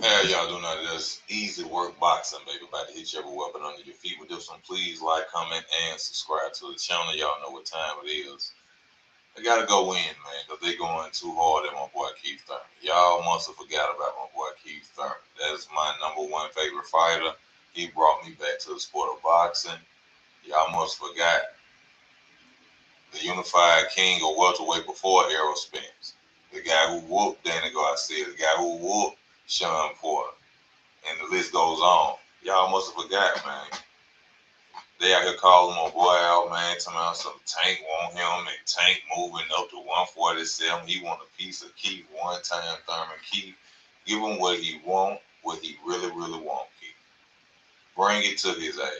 How y'all doing out there? That's easy work boxing, baby. About to hit you every weapon under your feet with this one. Please like, comment, and subscribe to the channel. Y'all know what time it is. I gotta go in, man, because they going too hard at my boy Keith Thurman. Y'all must have forgot about my boy Keith Thurman. That is my number one favorite fighter. He brought me back to the sport of boxing. Y'all must have forgot the unified king of welterweight before Errol Spence. The guy who whooped Danny Garcia. The guy who whooped Sean Porter. And the list goes on. Y'all must have forgot, man. They out here calling my boy out, man, talking about some Tank want him and Tank moving up to 147. He want a piece of Keith one time, Thurman. Keith, give him what he want, what he really, really want, Keith. Bring it to his ass.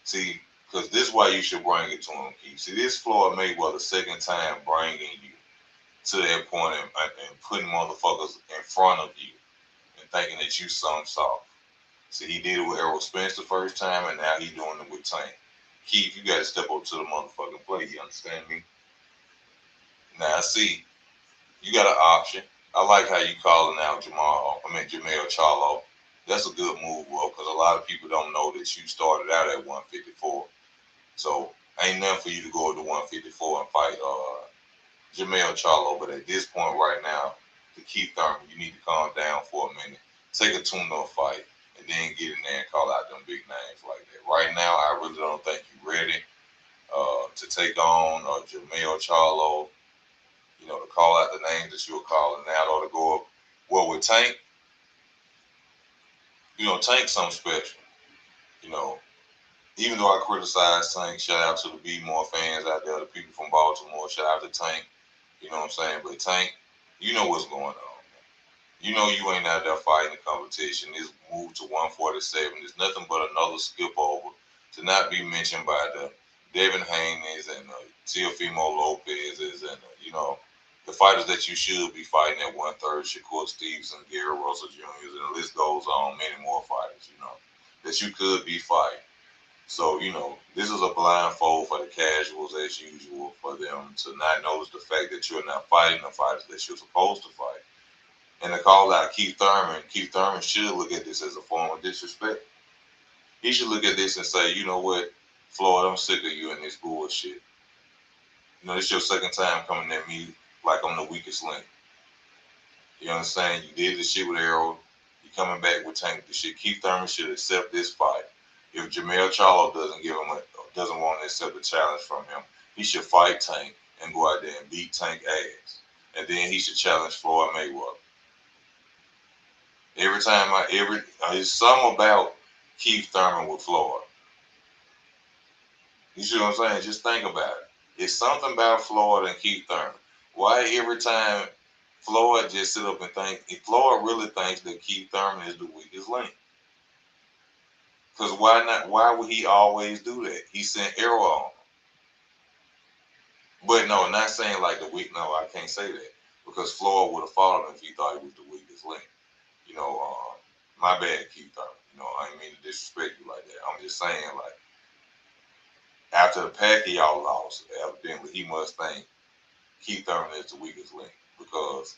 See, because this is why you should bring it to him, Keith. See, this Floyd Mayweather second time bringing you to that point and putting motherfuckers in front of you and thinking that you some soft. See, he did it with Errol Spence the first time, and now he doing it with Tank. Keith, you got to step up to the motherfucking plate. You understand me? Now, see, you got an option. I like how you calling out Jermell Charlo. That's a good move, bro, because a lot of people don't know that you started out at 154. So, ain't nothing for you to go to 154 and fight Jermell Charlo. But at this point right now, to Keith Thurman, you need to calm down for a minute. Take a tune-up fight and then get in there and call out them big names like that. Right now, I really don't think you're ready to take on Jermell Charlo. You know, to call out the names that you were calling out or to go up. Well, with Tank, you know, Tank's something special. You know, even though I criticize Tank, shout out to the B More fans out there, the people from Baltimore, shout out to Tank. You know what I'm saying? But Tank, you know what's going on. You know you ain't out there fighting the competition. This move to 147 is nothing but another skip over to not be mentioned by the Devin Haney's and Teofimo Lopez's and you know the fighters that you should be fighting at 130, Shakur Stevenson, Gary Russell Jr. and the list goes on. Many more fighters, you know, that you could be fighting. So you know this is a blindfold for the casuals as usual for them to not notice the fact that you're not fighting the fighters that you're supposed to fight. And to call out Keith Thurman should look at this as a form of disrespect. He should look at this and say, you know what, Floyd, I'm sick of you and this bullshit. You know, this your second time coming at me like I'm the weakest link. You understand? You did this shit with Errol. You coming back with Tank the shit. Keith Thurman should accept this fight. If Jermell Charlo doesn't want to accept the challenge from him, he should fight Tank and go out there and beat Tank ass. And then he should challenge Floyd Mayweather. It's something about Keith Thurman with Floyd. You see what I'm saying? Just think about it. It's something about Floyd and Keith Thurman. Why every time Floyd just sit up and think, if Floyd really thinks that Keith Thurman is the weakest link? Because why not? Why would he always do that? He sent Errol on. But no, not saying like the weak. No, I can't say that because Floyd would have fought him if he thought he was the weakest link. You know, my bad, Keith Thurman. You know, I ain't mean to disrespect you like that. I'm just saying, like, after the Pacquiao loss, evidently he must think Keith Thurman is the weakest link because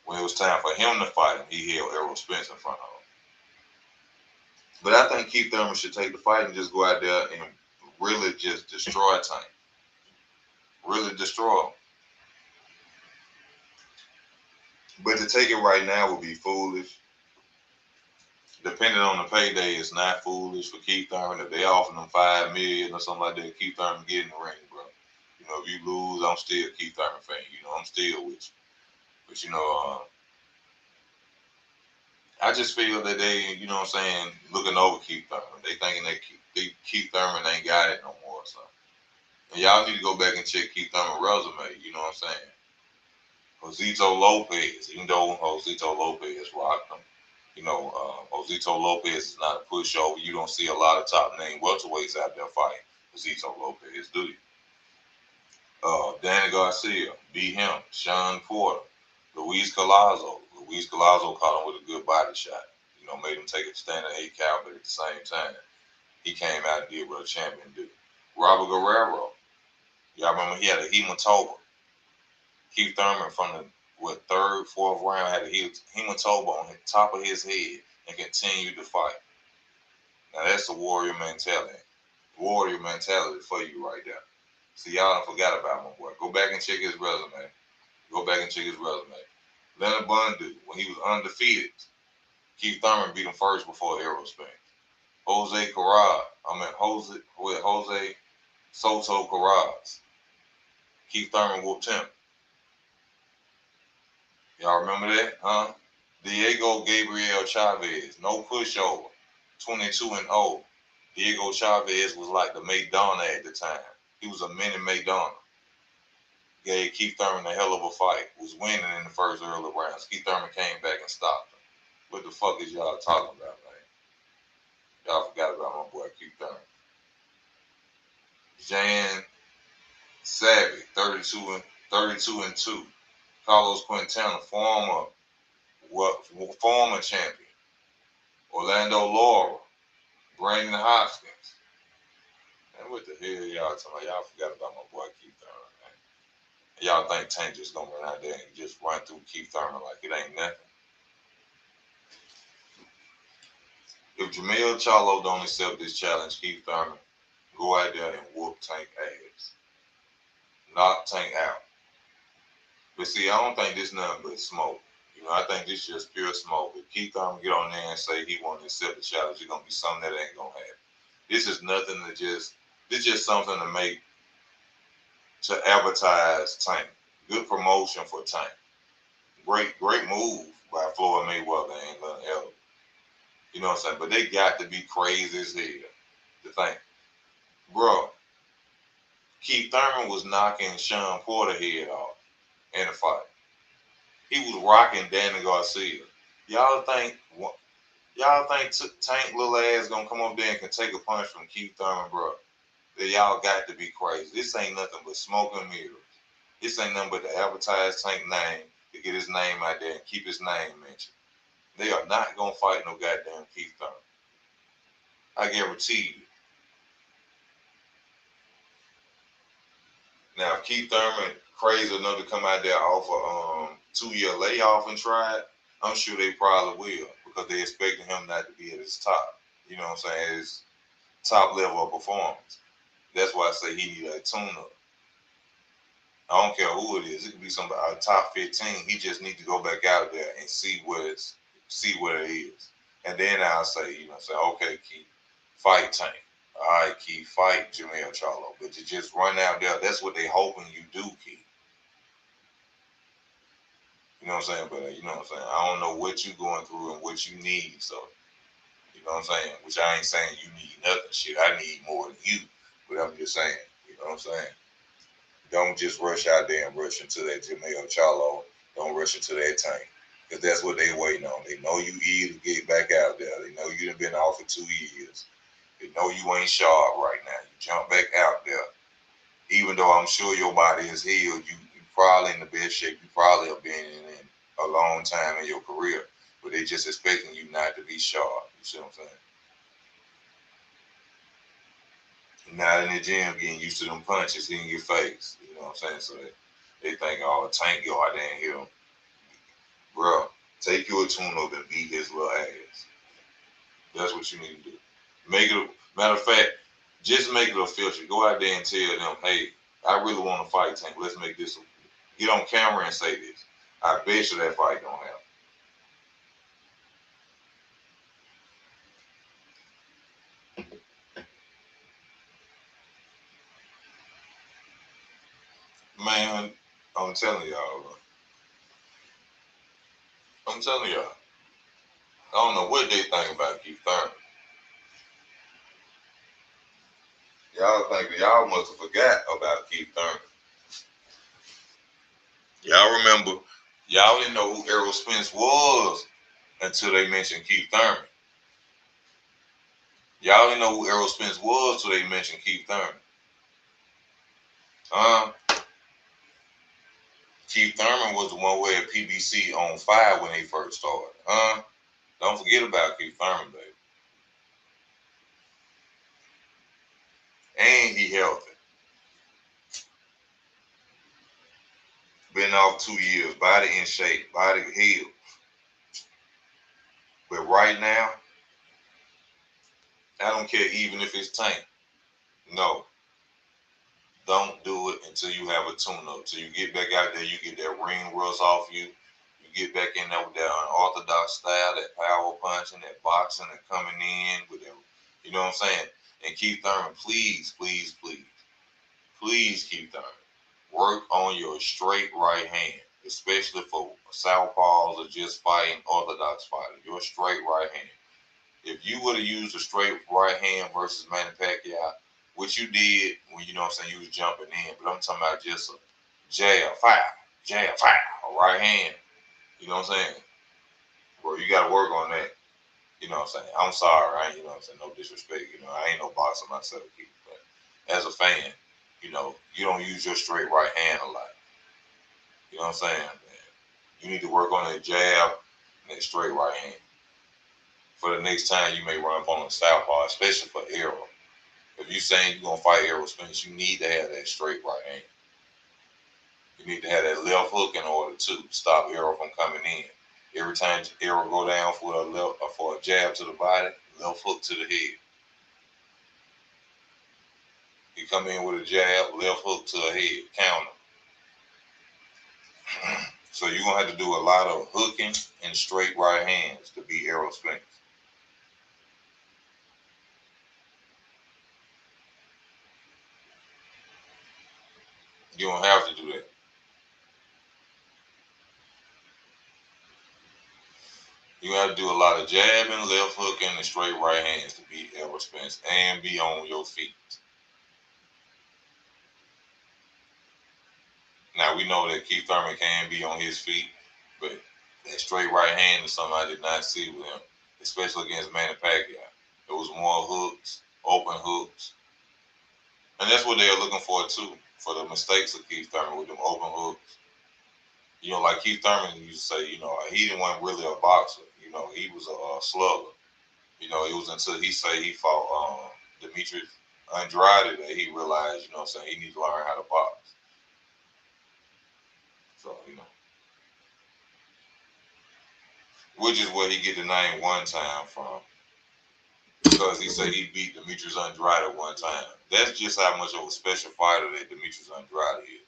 when it was time for him to fight him, he held Errol Spence in front of him. But I think Keith Thurman should take the fight and just go out there and really just destroy Tank. Really destroy him. But to take it right now would be foolish. Depending on the payday, it's not foolish for Keith Thurman. If they offer him $5 million or something like that, Keith Thurman get in the ring, bro. You know, if you lose, I'm still a Keith Thurman fan. You know, I'm still with you. But you know, I just feel that they, you know what I'm saying, looking over Keith Thurman. They thinking that Keith Thurman ain't got it no more or something. And y'all need to go back and check Keith Thurman's resume. You know what I'm saying? Josito Lopez, even though Josito Lopez rocked him. You know, Josito Lopez is not a pushover. You don't see a lot of top name welterweights out there fighting Josito Lopez, do you? Danny Garcia, beat him. Sean Porter, Luis Collazo. Luis Collazo caught him with a good body shot. You know, made him take a stand at 8 count, but at the same time, he came out and did what a champion do. Robert Guerrero, y'all remember he had a hematoma. Keith Thurman third, fourth round, had a hematoma on the top of his head and continued to fight. Now that's the warrior mentality. Warrior mentality for you right there. See, y'all done forgot about my boy. Go back and check his resume. Go back and check his resume. Leonard Bundu, when he was undefeated, Keith Thurman beat him first before Aerospace. Jose Soto Carras. Keith Thurman whooped him. Y'all remember that, huh? Diego Gabriel Chavez, no pushover, 22-0. Diego Chavez was like the Maidana at the time. He was a mini Maidana. Gave Keith Thurman a hell of a fight. Was winning in the first early rounds. Keith Thurman came back and stopped him. What the fuck is y'all talking about, man? Y'all forgot about my boy Keith Thurman. Jan Savvy, 32-2. Carlos Quintana, former champion. Orlando Lara, Brandon Hopkins. Man, what the hell y'all talking about? Y'all forgot about my boy Keith Thurman, man. Y'all think Tank just gonna run out there and just run through Keith Thurman like it ain't nothing? If Jermell Charlo don't accept this challenge, Keith Thurman, go out there and whoop Tank ass. Knock Tank out. But see, I don't think this nothing but smoke. You know, I think this just pure smoke. If Keith Thurman get on there and say he want to accept the challenge, it's gonna be something that ain't gonna happen. This is nothing to this just something to advertise Tank. Good promotion for Tank. Great move by Floyd Mayweather and Leonard Ellis. You know what I'm saying? But they got to be crazy as hell to think. Bro, Keith Thurman was knocking Sean Porter head off in the fight. He was rocking Danny Garcia. Y'all think Tank little ass gonna come up there and can take a punch from Keith Thurman, bro? That y'all got to be crazy. This ain't nothing but smoke and mirrors. This ain't nothing but to advertise Tank name, to get his name out there and keep his name mentioned. They are not gonna fight no goddamn Keith Thurman. I guarantee you. Now, if Keith Thurman crazy enough to come out there off a 2-year layoff and try it, I'm sure they probably will, because they expecting him not to be at his top. You know what I'm saying? At his top level of performance. That's why I say he need a tune-up. I don't care who it is. It could be somebody top 15. He just need to go back out there and see what it is. And then I'll say, you know, okay, Keith, fight Tank. All right, Keith, fight Jermell Charlo. But to just run out there, that's what they hoping you do, Keith. You know what I'm saying? But you know what I'm saying? I don't know what you going through and what you need. So, you know what I'm saying? Which I ain't saying you need nothing. Shit, I need more than you. But I'm just saying, you know what I'm saying? Don't just rush out there and rush into that Jermell Charlo. Don't rush into that Tank. Because that's what they waiting on. They know you eager to get back out there. They know you done been off for 2 years. They know you ain't sharp right now. You jump back out there. Even though I'm sure your body is healed, you probably in the best shape you probably have been in a long time in your career. But they just expecting you not to be sharp. You see what I'm saying? Not in the gym getting used to them punches in your face. You know what I'm saying? So they think, oh, Tank go out there and hit him. Bro, take your tune up and beat his little ass. That's what you need to do. Matter of fact, just make it official. Go out there and tell them, hey, I really want to fight Tank. Let's make this. Get on camera and say this. I bet you that fight don't happen. Man, I'm telling y'all, bro. I'm telling y'all. I don't know what they think about Keith Thurman. Y'all must have forgot about Keith Thurman. Y'all didn't know who Errol Spence was until they mentioned Keith Thurman. Y'all didn't know who Errol Spence was until they mentioned Keith Thurman. Keith Thurman was the one who had PBC on fire when they first started. Don't forget about Keith Thurman, baby. And he healthy. Been off 2 years, body in shape, body healed. But right now, I don't care even if it's tank. No, don't do it until you have a tune-up. Till you get back out there, you get that ring rust off you. You get back in there with that unorthodox style, that power punching, that boxing, and coming in with that. You know what I'm saying? And Keith Thurman, please, please, please, please, Keith Thurman, work on your straight right hand, especially for southpaws or just fighting orthodox fighters. Your straight right hand. If you would have used a straight right hand versus Manny Pacquiao, which you did when you know what I'm saying you was jumping in, but I'm talking about just a jab, fire, a right hand. You know what I'm saying? Bro, you gotta work on that. You know what I'm saying? I'm sorry, I ain't, you know what I'm saying, no disrespect, I ain't no boxer myself, but as a fan, you don't use your straight right hand a lot. You know what I'm saying, man? You need to work on that jab and that straight right hand. For the next time you may run up on a southpaw, especially for Errol. If you saying you're gonna fight Errol Spence, you need to have that straight right hand. You need to have that left hook in order to stop Errol from coming in. Every time Errol go down for a jab to the body, left hook to the head. He come in with a jab, left hook to the head, counter. So you're gonna have to do a lot of hooking and straight right hands to beat Errol Spence. You don't have to do that. You have to do a lot of jabbing, left hooking, and straight right hands to beat Errol Spence and be on your feet. Now we know that Keith Thurman can be on his feet, but that straight right hand is something I did not see with him, especially against Manny Pacquiao. It was more hooks, open hooks, and that's what they're looking for too. For the mistakes of Keith Thurman with them open hooks. Like Keith Thurman used to say, he didn't want really a boxer. He was a slugger. It was until he fought Demetrius Andrade that he realized, he needs to learn how to box. So, which is where he get the name One Time from. Because he said he beat Demetrius Andrade one time. That's just how much of a special fighter that Demetrius Andrade is.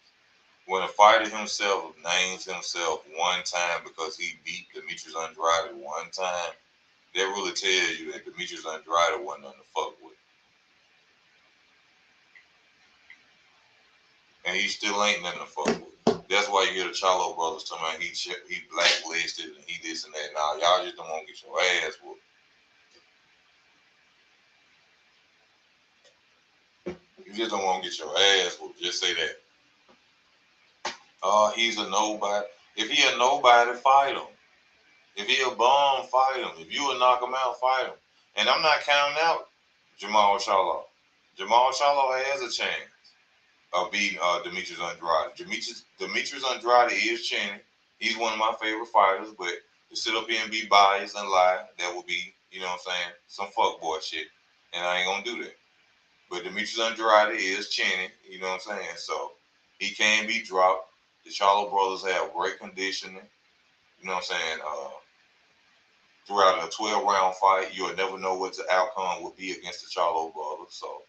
When a fighter himself names himself one time because he beat Demetrius Andrade one time, that really tells you that Demetrius Andrade wasn't nothing to fuck with. And he still ain't nothing to fuck with. That's why you hear the Charlo brothers talking about he blacklisted and he this and that. Now, y'all just don't want to get your ass whooped. You just don't want to get your ass whooped. Just say that. He's a nobody. If he a nobody, fight him. If he a bum, fight him. If you a knock him out, fight him. And I'm not counting out Jermell Charlo. Jermell Charlo has a chance of beating Demetrius Andrade. Demetrius Andrade is chanting. He's one of my favorite fighters, but to sit up here and be biased and lie, that would be, some fuckboy shit. And I ain't gonna do that. But Demetrius Andrade is chanting, So he can be dropped. The Charlo brothers have great conditioning. Throughout a 12-round fight, you'll never know what the outcome would be against the Charlo brothers. So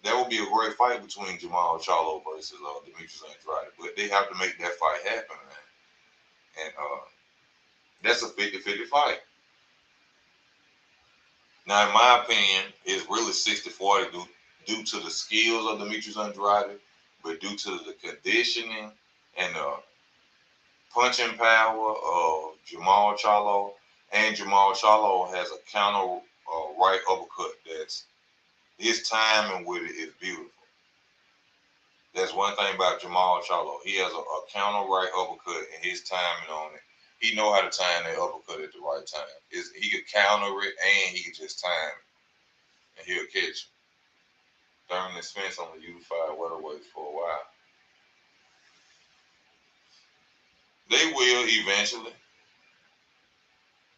that would be a great fight between Jermell Charlo versus Demetrius Andrade. But they have to make that fight happen, man. And that's a 50-50 fight. Now, in my opinion, it's really 60-40 due to the skills of Demetrius Andrade, but due to the conditioning and the punching power of Jermell Charlo. And Jermell Charlo has a counter right uppercut that's his timing with it is beautiful. That's one thing about Jermell Charlo. He has a counter right uppercut and his timing on it. He know how to time that uppercut at the right time. He could counter it and he could just time it. And he'll catch it. Thurman and Spence on the unified welterweights for a while. They will eventually.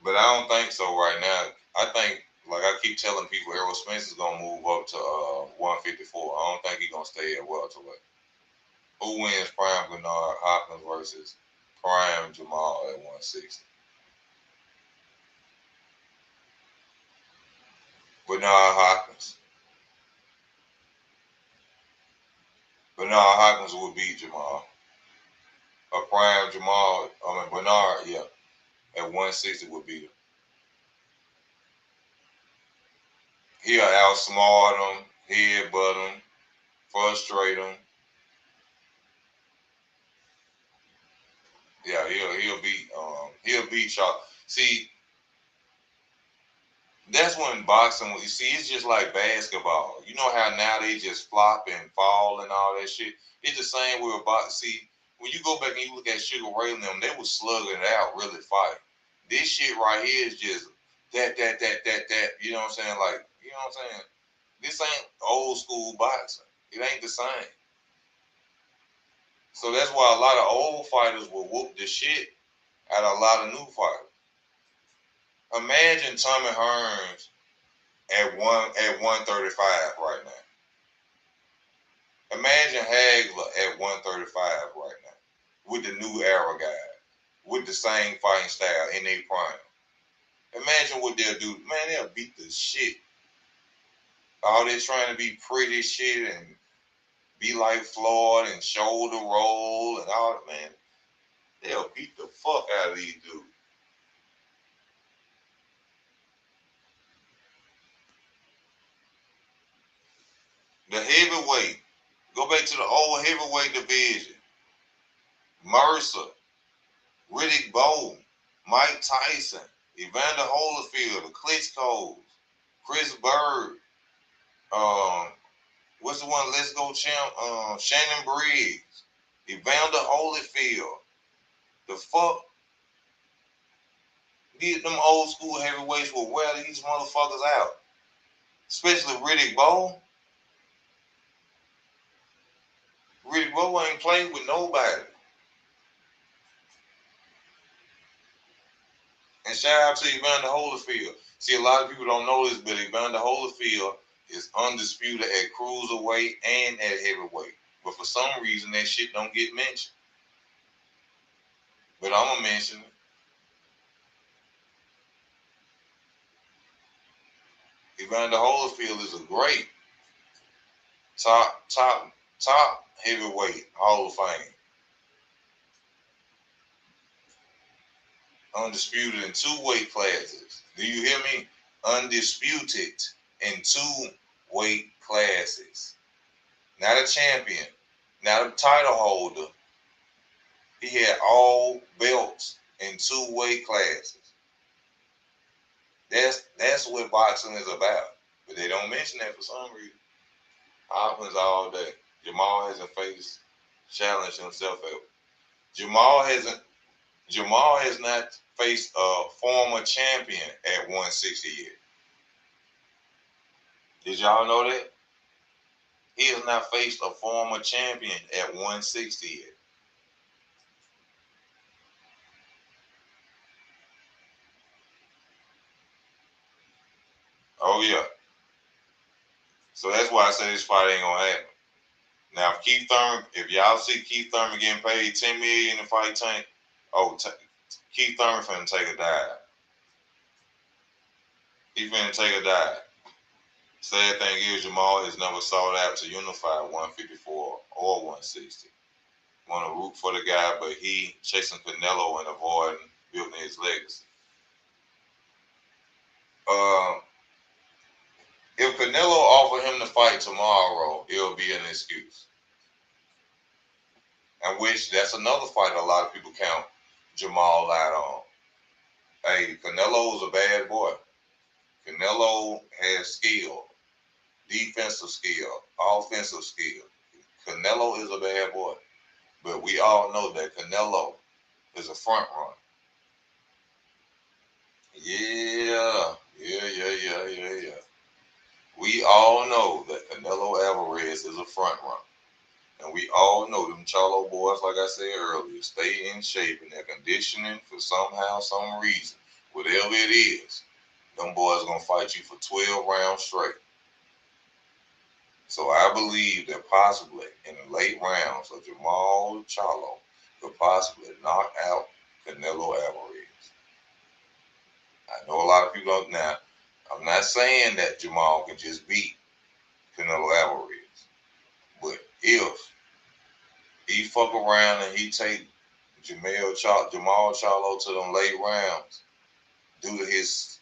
But I don't think so right now. I think, like I keep telling people, Errol Spence is going to move up to 154. I don't think he's going to stay at welterweight. Who wins Prime Bernard Hopkins versus Prime Jermell at 160? Bernard Hopkins. Bernard Hopkins will beat Jermell. Prime Jermell, Bernard, yeah, at 160 would beat him. He'll outsmart him, headbutt him, frustrate him. Yeah, he'll beat Charlo. See, that's when boxing. You see, it's just like basketball. You know how now they just flop and fall and all that shit. It's the same with boxing. See, when you go back and you look at Sugar Ray and them, they was slugging it out, really fighting. This shit right here is just that. You know what I'm saying? Like, you know what I'm saying? This ain't old school boxing. It ain't the same. So that's why a lot of old fighters will whoop the shit out of a lot of new fighters. Imagine Tommy Hearns at 135 right now. Imagine Hagler at 135 right now with the new era guy, with the same fighting style in their prime. Imagine what they'll do. Man, they'll beat the shit. All they're trying to be pretty shit and be like Floyd and shoulder roll and all that, man. They'll beat the fuck out of these dudes. The heavyweight. Go back to the old heavyweight division. Mercer, Riddick Bowe, Mike Tyson, Evander Holyfield, the Klitschko's, Chris Bird, what's the one? Let's Go Champ, Shannon Briggs, Evander Holyfield. The fuck? Them old school heavyweights will wear these motherfuckers out. Especially Riddick Bowe. Riddick Bowe ain't played with nobody. And shout out to Evander Holyfield. See, a lot of people don't know this, but Evander Holyfield is undisputed at cruiserweight and at heavyweight. But for some reason, that shit don't get mentioned. But I'm gonna mention it. Evander Holyfield is a great top heavyweight Hall of Fame. Undisputed in 2 weight classes. Do you hear me? Undisputed in 2 weight classes. Not a champion, not a title holder. He had all belts in 2 weight classes. That's what boxing is about. But they don't mention that for some reason. Hopkins all day. Jermell hasn't challenged himself ever. Jermell has not faced a former champion at 160 yet. Did y'all know that? He has not faced a former champion at 160 yet. Oh yeah. So that's why I say this fight ain't gonna happen. Now, if y'all see Keith Thurman getting paid $10 million in fight tank, Keith Thurman finna take a dive. He finna take a dive. Sad thing is, Jermell has never sought out to unify 154 or 160. Want to root for the guy, but he chasing Canelo and avoiding building his legacy. If Canelo offered him to fight tomorrow, it'll be an excuse. And which that's another fight a lot of people count Jermell out on. Hey, Canelo's a bad boy. Canelo has skill, defensive skill, offensive skill. Canelo is a bad boy. But we all know that Canelo is a front runner. Yeah. We all know that Canelo Alvarez is a front runner. And we all know them Charlo boys, like I said earlier, stay in shape and they're conditioning for somehow, some reason. Whatever it is, them boys going to fight you for 12 rounds straight. So I believe that possibly in the late rounds of Jermell Charlo could possibly knock out Canelo Alvarez. I know a lot of people don't now. I'm not saying that Jamal can just beat Canelo Alvarez, but if he fuck around and he take Jermell Charlo to them late rounds due to his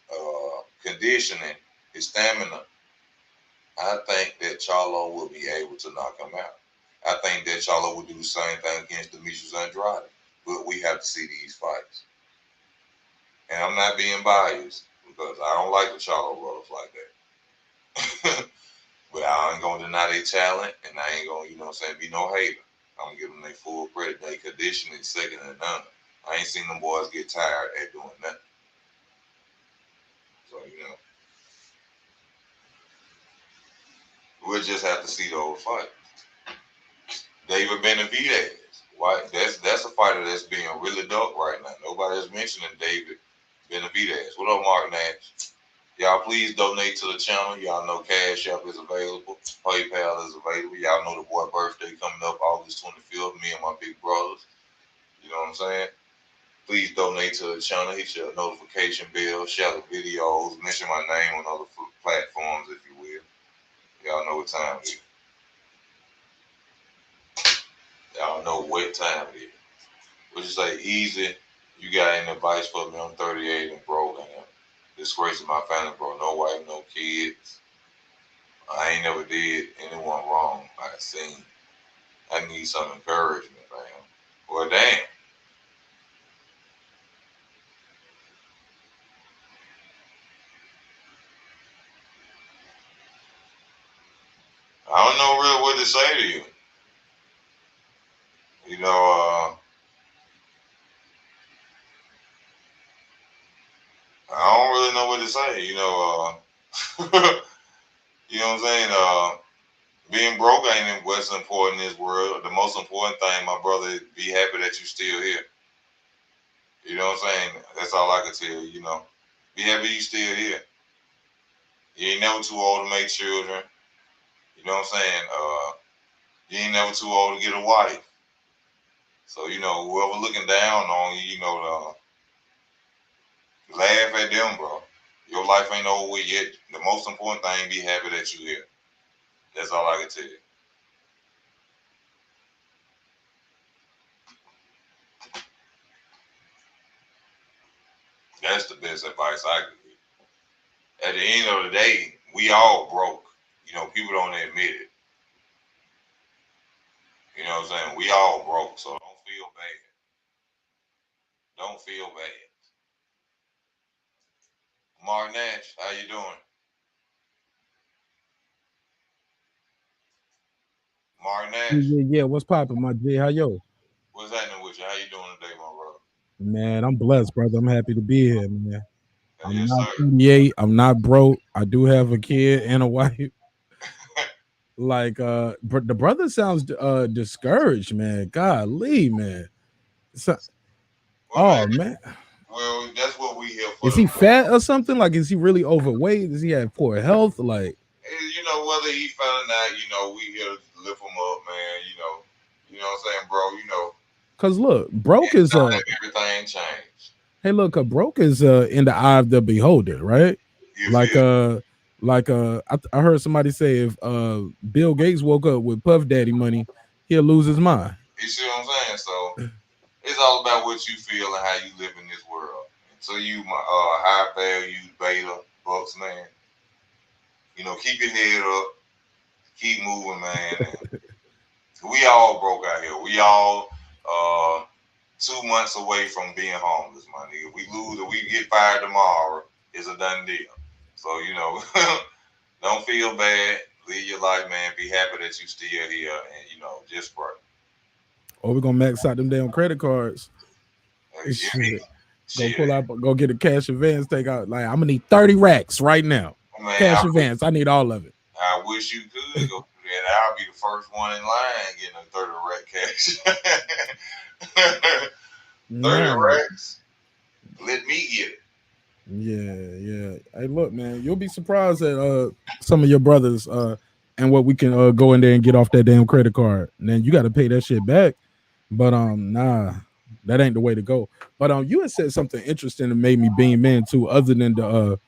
conditioning, his stamina, I think that Charlo will be able to knock him out. I think that Charlo will do the same thing against Demetrius Andrade, but we have to see these fights. And I'm not being biased because I don't like the Charlo brothers like that. But I ain't gonna deny their talent, and I ain't gonna, be no hater. I'm gonna give them their full credit. They conditioning second and none. I ain't seen them boys get tired at doing nothing. So we'll just have to see those fights. David Benavidez, why? That's a fighter that's being really dark right now. Nobody's mentioning David Benavidez. What up, Mark Nash? Y'all please donate to the channel. Y'all know Cash App is available. PayPal is available. Y'all know the boy birthday coming up August 25th. Me and my big brothers. You know what I'm saying? Please donate to the channel. Hit your notification bell. Share the videos. Mention my name on other platforms if you will. Y'all know what time it is. Y'all know what time it is. What you say? Easy. You got any advice for me? I'm 38 and broke. And disgrace of my family, bro. No wife, no kids. I ain't never did anyone wrong. I need some encouragement, man. Well, damn. I don't know really what to say to you. You know, I don't really know what to say. You know what I'm saying? Being broke ain't what's important in this world. The most important thing, my brother, is be happy that you still here. You know what I'm saying? That's all I can tell you, Be happy you still here. You ain't never too old to make children. You know what I'm saying? You ain't never too old to get a wife. So, whoever looking down on you, laugh at them, bro. Your life ain't over yet. The most important thing, be happy that you here. That's all I can tell you. That's the best advice I could give. At the end of the day, we all broke. People don't admit it. You know what I'm saying? We all broke, so don't feel bad. Don't feel bad. Mark Nash, how you doing? Mark Yeah, Nash, yeah, yeah. What's poppin', my G? How yo? what's happening with you? How you doing today, my brother? Man, I'm blessed, brother. I'm happy to be here, man. I'm Yes, not sir. 38. I'm not broke. I do have a kid and a wife. Like, the brother sounds discouraged, man. Golly, man. So, Well, man, oh man, that's what we here for. is he fat or something? Like, is he really overweight? Does he have poor health? Like, Whether he found or not, we here to lift him up, man. What I'm saying, bro. cause look, broke is Don't let everything change. hey, look, a broke is in the eye of the beholder, right? You Like feel? I heard somebody say if Bill Gates woke up with Puff Daddy money, he'll lose his mind. You see what I'm saying? So it's all about what you feel and how you live in this world. So you, my high value beta bucks, man. Keep your head up, keep moving, man. And we all broke out here. We all 2 months away from being homeless, my nigga. If we lose or we get fired tomorrow, it's a done deal. So don't feel bad. Live your life, man. Be happy that you still here, and just pray. Or we're gonna max out them damn credit cards. Shit. Go Shit, pull out, go get a cash advance, take out like I'm gonna need 30 racks right now. man. Cash advance. I need all of it. I wish you could go through that. I'll be the first one in line getting a 30 rack cash. 30 Nah. racks. Let me get it. Yeah, yeah. Hey, look, man, you'll be surprised at some of your brothers. and what we can go in there and get off that damn credit card. And then you got to pay that shit back. But nah, that ain't the way to go. But you had said something interesting that made me beam in too, other than the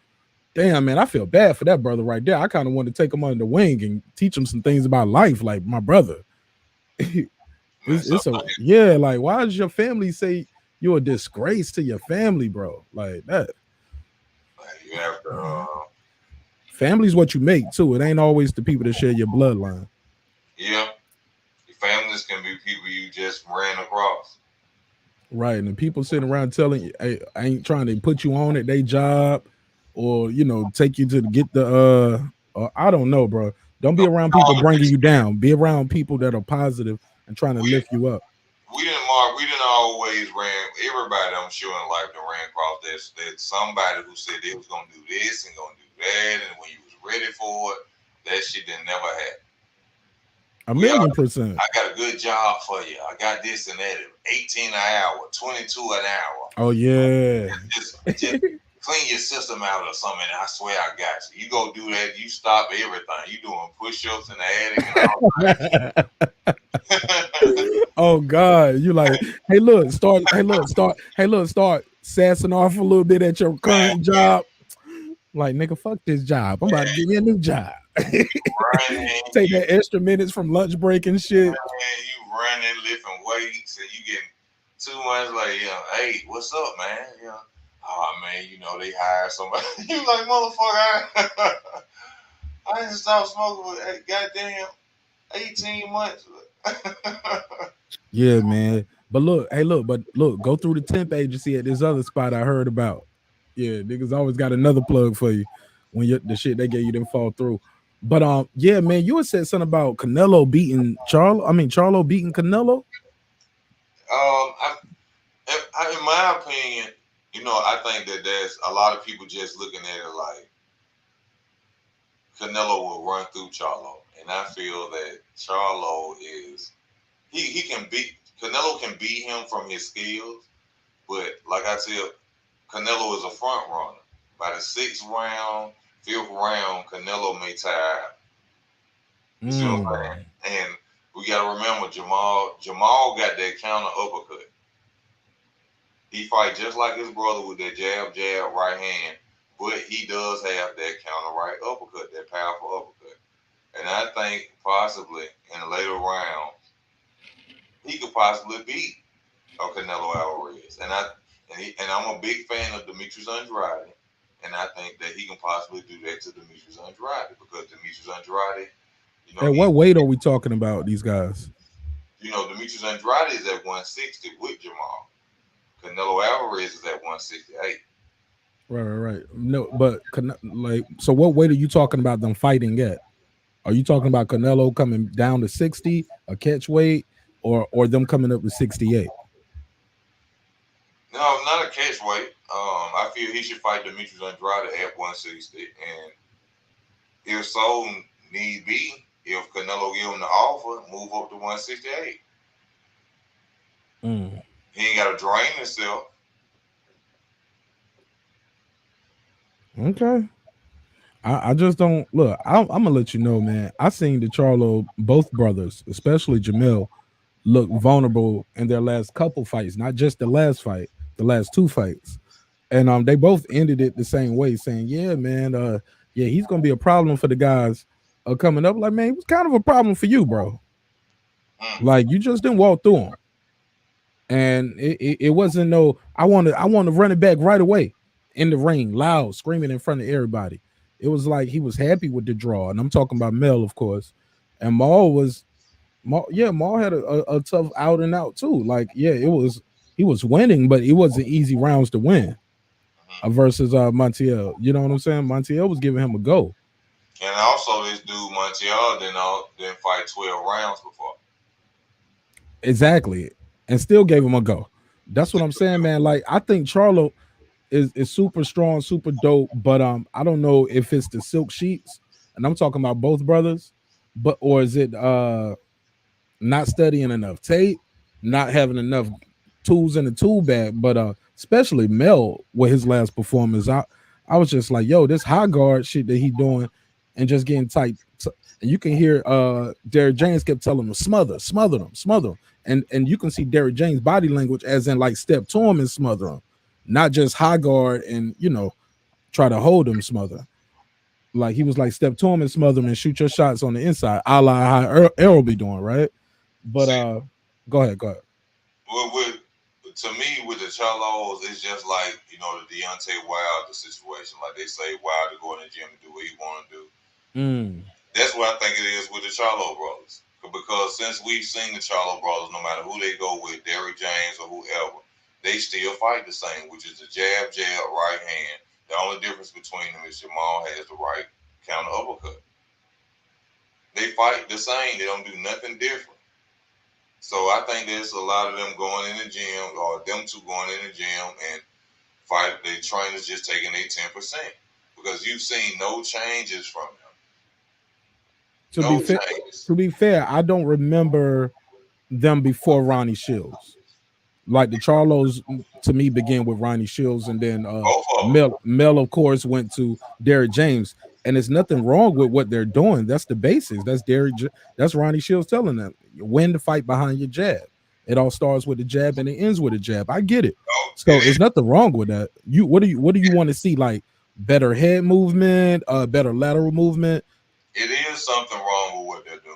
damn man, I feel bad for that brother right there. I kind of want to take him under the wing and teach him some things about life, like my brother. Man, It's a yeah, like why does your family say you're a disgrace to your family, bro? Like that. you have to, Family's what you make too. It ain't always the people that share your bloodline. yeah, your families can be people you just ran across. Right. And the people sitting around telling you, hey, I ain't trying to put you on at their job or, take you to get the, I don't know, bro. Don't be around people bringing you down. Be around people that are positive and trying to lift you up. We didn't, Mark. We didn't always ran. Everybody, I'm sure, in life that ran across that somebody who said they was gonna do this and gonna do that, and when you was ready for it, that shit didn't never happen. A million percent. I got a good job for you. I got this and that. 18 an hour, 22 an hour. Oh yeah. Just clean your system out or something. And I swear I got you. You go do that. You stop everything. You doing push-ups in the attic and all. Oh God. You like, hey look, start sassing off a little bit at your current job. Like, nigga, fuck this job. I'm about to give me a new job. Take that extra minutes from lunch break and shit. Man, you running, lifting weights, and you getting 2 months like, hey, what's up, man? Oh man, they hired somebody. You like, motherfucker, I didn't stop smoking for goddamn 18 months. Yeah, man. But look, go through the temp agency at this other spot I heard about. Yeah, niggas always got another plug for you when the shit they gave you didn't fall through. But yeah, man, you had said something about Canelo beating Charlo. I mean, Charlo beating Canelo. In my opinion, I think that there's a lot of people just looking at it like Canelo will run through Charlo, and I feel that Charlo is he can beat Canelo can beat him from his skills, but like I said, Canelo is a front runner. By the 6th round, 5th round, Canelo may tire out. You see what I'm saying? And we gotta remember Jermell got that counter uppercut. He fight just like his brother with that jab, right hand, but he does have that counter right uppercut, that powerful uppercut. And I think possibly in the later rounds, he could possibly beat Canelo Alvarez. And I'm a big fan of Demetrius Andrade, and I think that he can possibly do that to Demetrius Andrade because Demetrius Andrade, At what weight are we talking about these guys? Demetrius Andrade is at 160 with Jermell. Canelo Alvarez is at 168. Right. No, but so what weight are you talking about them fighting at? Are you talking about Canelo coming down to 60, a catch weight, or them coming up to 68? No, not a catch weight. I feel he should fight Demetrius Andrade at 160, and if so need be, if Canelo give him the offer, move up to 168. He ain't got to drain himself. Okay. I just don't look. I'm gonna let you know, man. I seen the Charlo, both brothers, especially Jermell, look vulnerable in their last couple fights, not just the last fight, the last 2 fights, and they both ended it the same way, saying, "Yeah, man, yeah, he's gonna be a problem for the guys coming up." Like, man, he was kind of a problem for you, bro. Like, you just didn't walk through him, and it wasn't no. I want to run it back right away in the ring, loud, screaming in front of everybody. It was like he was happy with the draw, and I'm talking about Mel, of course, and Maul had a tough out and out too. Like, yeah, he was winning, but it wasn't easy rounds to win versus Montiel. You know what I'm saying? Montiel was giving him a go. And also, this dude Montiel didn't fight 12 rounds before. Exactly, and still gave him a go. That's what I'm saying, man. Like, I think Charlo is super strong, super dope, but I don't know if it's the silk sheets, and I'm talking about both brothers, or is it not studying enough tape, not having enough tools in the tool bag, but especially Mel with his last performance, I was just like, yo, this high guard shit that he doing and just getting tight. and you can hear Derrick James kept telling him smother them, smother them, and you can see Derrick James body language as in like step to him and smother him, not just high guard and try to hold him smother. Like he was like step to him and smother him and shoot your shots on the inside, a la how Errol be doing, right? But See, go ahead, go ahead. with to me with the Charlos, it's just like the Deontay Wilder situation. Like they say, Wilder go in the gym and do what he want to do. Mm. That's what I think it is with the Charlo brothers. Because since we've seen the Charlo brothers, no matter who they go with, Derrick James or whoever, they still fight the same, which is the jab, jab, right hand. The only difference between them is Jermell has the right counter uppercut. They fight the same. They don't do nothing different. So I think there's a lot of them going in the gym, or them two going in the gym and fight. Their trainers just taking their 10% because you've seen no changes from them. To be No fair, changes. I don't remember them before Ronnie Shields. Like the Charlos to me began with Ronnie Shields, and then Both of them. Mel of course went to Derrick James, and there's nothing wrong with what they're doing. That's the basics. That's that's Ronnie Shields telling them win the fight behind your jab. It all starts with the jab and it ends with a jab. I get it. No, So there's nothing wrong with that. What do you want to see? Like better head movement, better lateral movement. it is something wrong with what they're doing.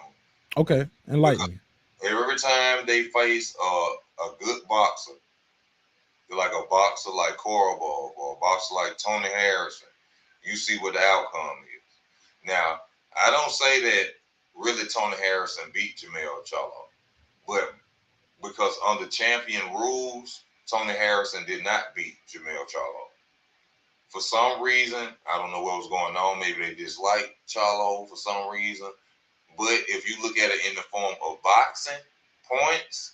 Okay, enlighten Because me. every time they face a good boxer, like a boxer like Korobov or a boxer like Tony Harrison, you see what the outcome is. Now, I don't say that really Tony Harrison beat Jermell Charlo, but because under champion rules, Tony Harrison did not beat Jermell Charlo. For some reason, I don't know what was going on. Maybe they disliked Charlo for some reason. But if you look at it in the form of boxing points,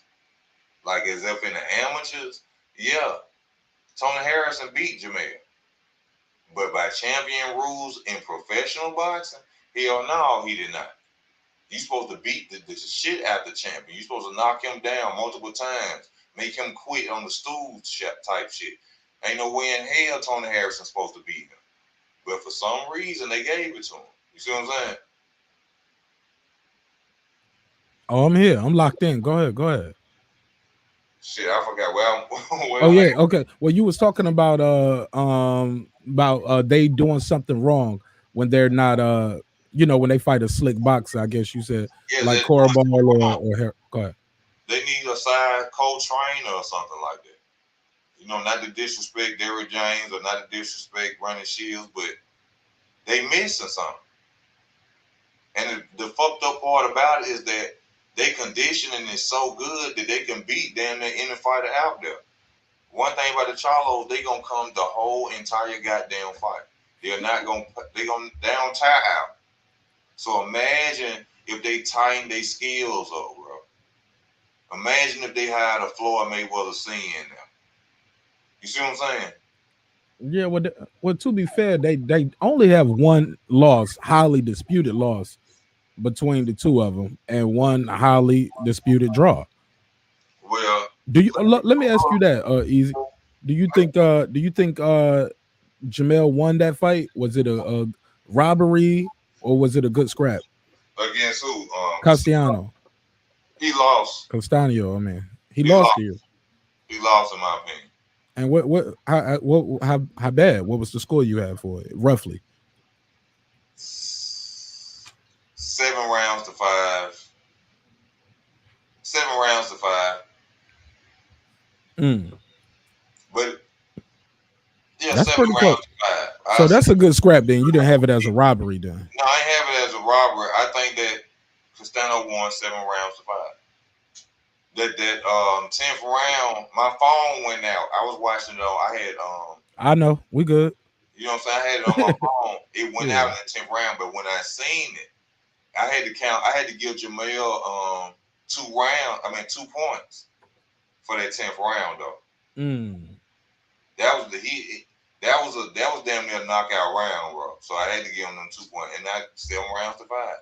like as if in the amateurs, yeah, Tony Harrison beat Jermell. But by champion rules in professional boxing, hell no, he did not. You're supposed to beat the shit out the champion. You're supposed to knock him down multiple times, make him quit on the stool type shit. Ain't no way in hell Tony Harrison's supposed to beat him. But for some reason, they gave it to him. You see what I'm saying? Oh, I'm here. I'm locked in. Go ahead. Go ahead. Shit, I forgot where I'm, where Oh I'm yeah, at. okay. Well, you was talking about they doing something wrong when they're not when they fight a slick boxer. I guess you said Yeah, like they're Cora doing Ball something wrong. go ahead. They need a side co-trainer or something like that. Not to disrespect Derrick James or not to disrespect Ronnie Shields, but they missing something. And the fucked up part about it is that their conditioning is so good that they can beat damn near any fighter out there. One thing about the Charlos, they gonna come the whole entire goddamn fight. They're not gonna they gonna down tire out. So imagine if they tighten their skills up, bro. Imagine if they had a Floyd Mayweather scene in them. You see what I'm saying? Yeah, well, to be fair, they only have one loss, highly disputed loss between the two of them, and one highly disputed draw. Well, Do you let me ask you that, easy? Do you think Jamel won that fight? Was it a robbery or was it a good scrap? against who? Castellano, He lost. Castanio. I mean, he He lost to lost. you. He lost in my opinion. And how bad? What was the score you had for it, roughly? 7 rounds to 5. 7 rounds to 5. Mm, But yeah, that's seven pretty close. rounds to five. I So say that's a good scrap. Then you didn't have it as a robbery. Then no, I ain't have it as a robbery. I think that Castano won 7 rounds to 5. That 10th round, my phone went out. I was watching it on. I had I know we good. you know what I'm saying. I had it on my phone. It went out Yeah. in the 10th round, but when I seen it, I had to count. I had to give Jermell 2 rounds. I mean 2 points for that 10th round though. Mm. That was the he. That was damn near a knockout round, bro. So I had to give him them 2 points, and that 7 rounds to 5.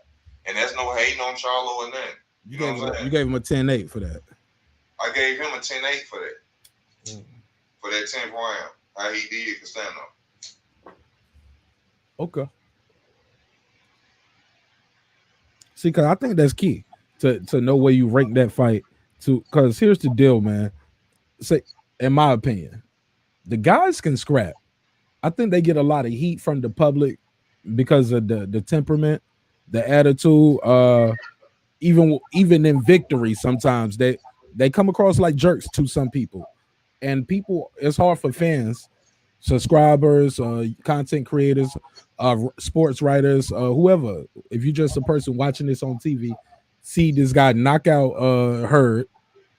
And that's no hating on Charlo or nothing. You You know gave what him I'm you saying? gave him a 10-8 for that. I gave him a 10-8 Mm. for that 10th round. How he did Castano. Okay. See, because I think that's key to know where you rank that fight. To because here's the deal, man. Say, in my opinion, the guys can scrap. I think they get a lot of heat from the public because of the temperament, the attitude. Even in victory, sometimes they come across like jerks to some people, and people. It's hard for fans, subscribers, content creators, sports writers, whoever. If you're just a person watching this on TV, see this guy knock out Hurd,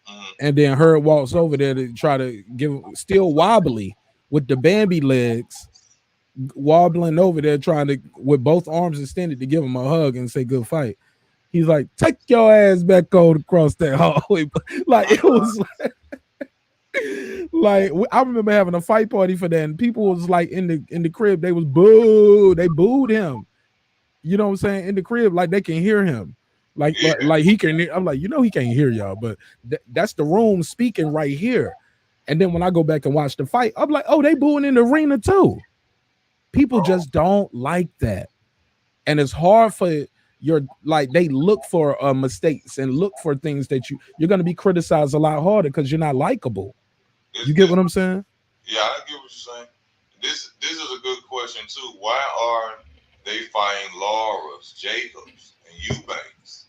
Mm-hmm. and then Hurd walks over there to try to give still wobbly with the Bambi legs, wobbling over there trying to with both arms extended to give him a hug and say good fight. He's like, take your ass back over across that hallway. Like it was like I remember having a fight party for that, and people was like in the crib, they was they booed him. You know what I'm saying? In the crib, like they can hear him. Yeah, Like he can. I'm like, he can't hear y'all, but that's the room speaking right here. And then when I go back and watch the fight, I'm like, oh, they booing in the arena too. People bro. just don't like that, and it's hard for your like they look for mistakes and look for things that you're going to be criticized a lot harder because you're not likable. This, You get this, what I'm saying? yeah, I get what you're saying. This is a good question too. Why are they fighting Laura's, Jacobs, and Eubanks?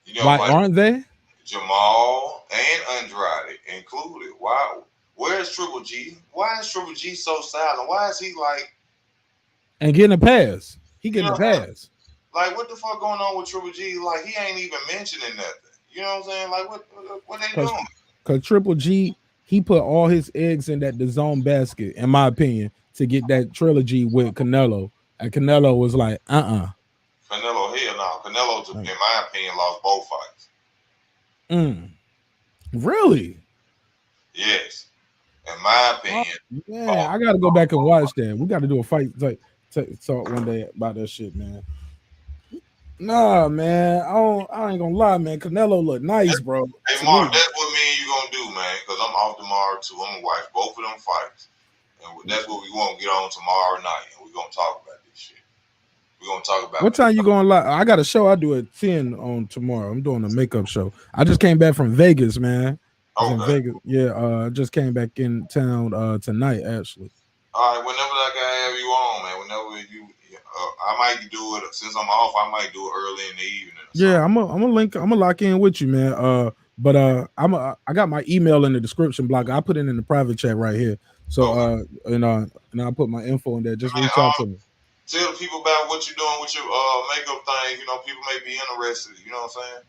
You know, Why like aren't they? Jamal and Andrade included. Why? Where's Triple G? Why is Triple G so silent? Why is he like, And getting a pass. He you getting know, a pass. like what the fuck going on with Triple G? Like he ain't even mentioning nothing. You know what I'm saying? Like what they Because doing? Triple G, he put all his eggs in that DAZN basket, in my opinion, to get that trilogy with Canelo. And Canelo was like, Canelo, hell no. Canelo, in my opinion, lost both fights. Mm. Really? Yes, in my Oh, opinion. man, I gotta go back and watch that. We gotta do a fight talk one day about that shit, man. Nah, man, I ain't gonna lie, man. Canelo look nice, bro. Hey, To Mark, me, that's what me and you gonna do, man. Cause I'm off tomorrow too. I'm gonna watch both of them fights, and that's what we gonna get on tomorrow night, and we gonna talk about this shit. We gonna talk about what time you going live? I got a show I do at 10 on tomorrow. I'm doing a makeup show. I just came back from Vegas, man. I was in Okay. Vegas. Yeah, I just came back in town tonight, actually. All right. Whenever I can have you on, man. Whenever I might do it since I'm off. I might do it early in the evening or Yeah, something. I'm gonna lock in with you, man. But I got my email in the description block. I put it in the private chat right here. So Okay. and I'll put my info in there. Just Man, reach out to me. tell the people about what you're doing with your makeup thing. You know, people may be interested. You know what I'm saying?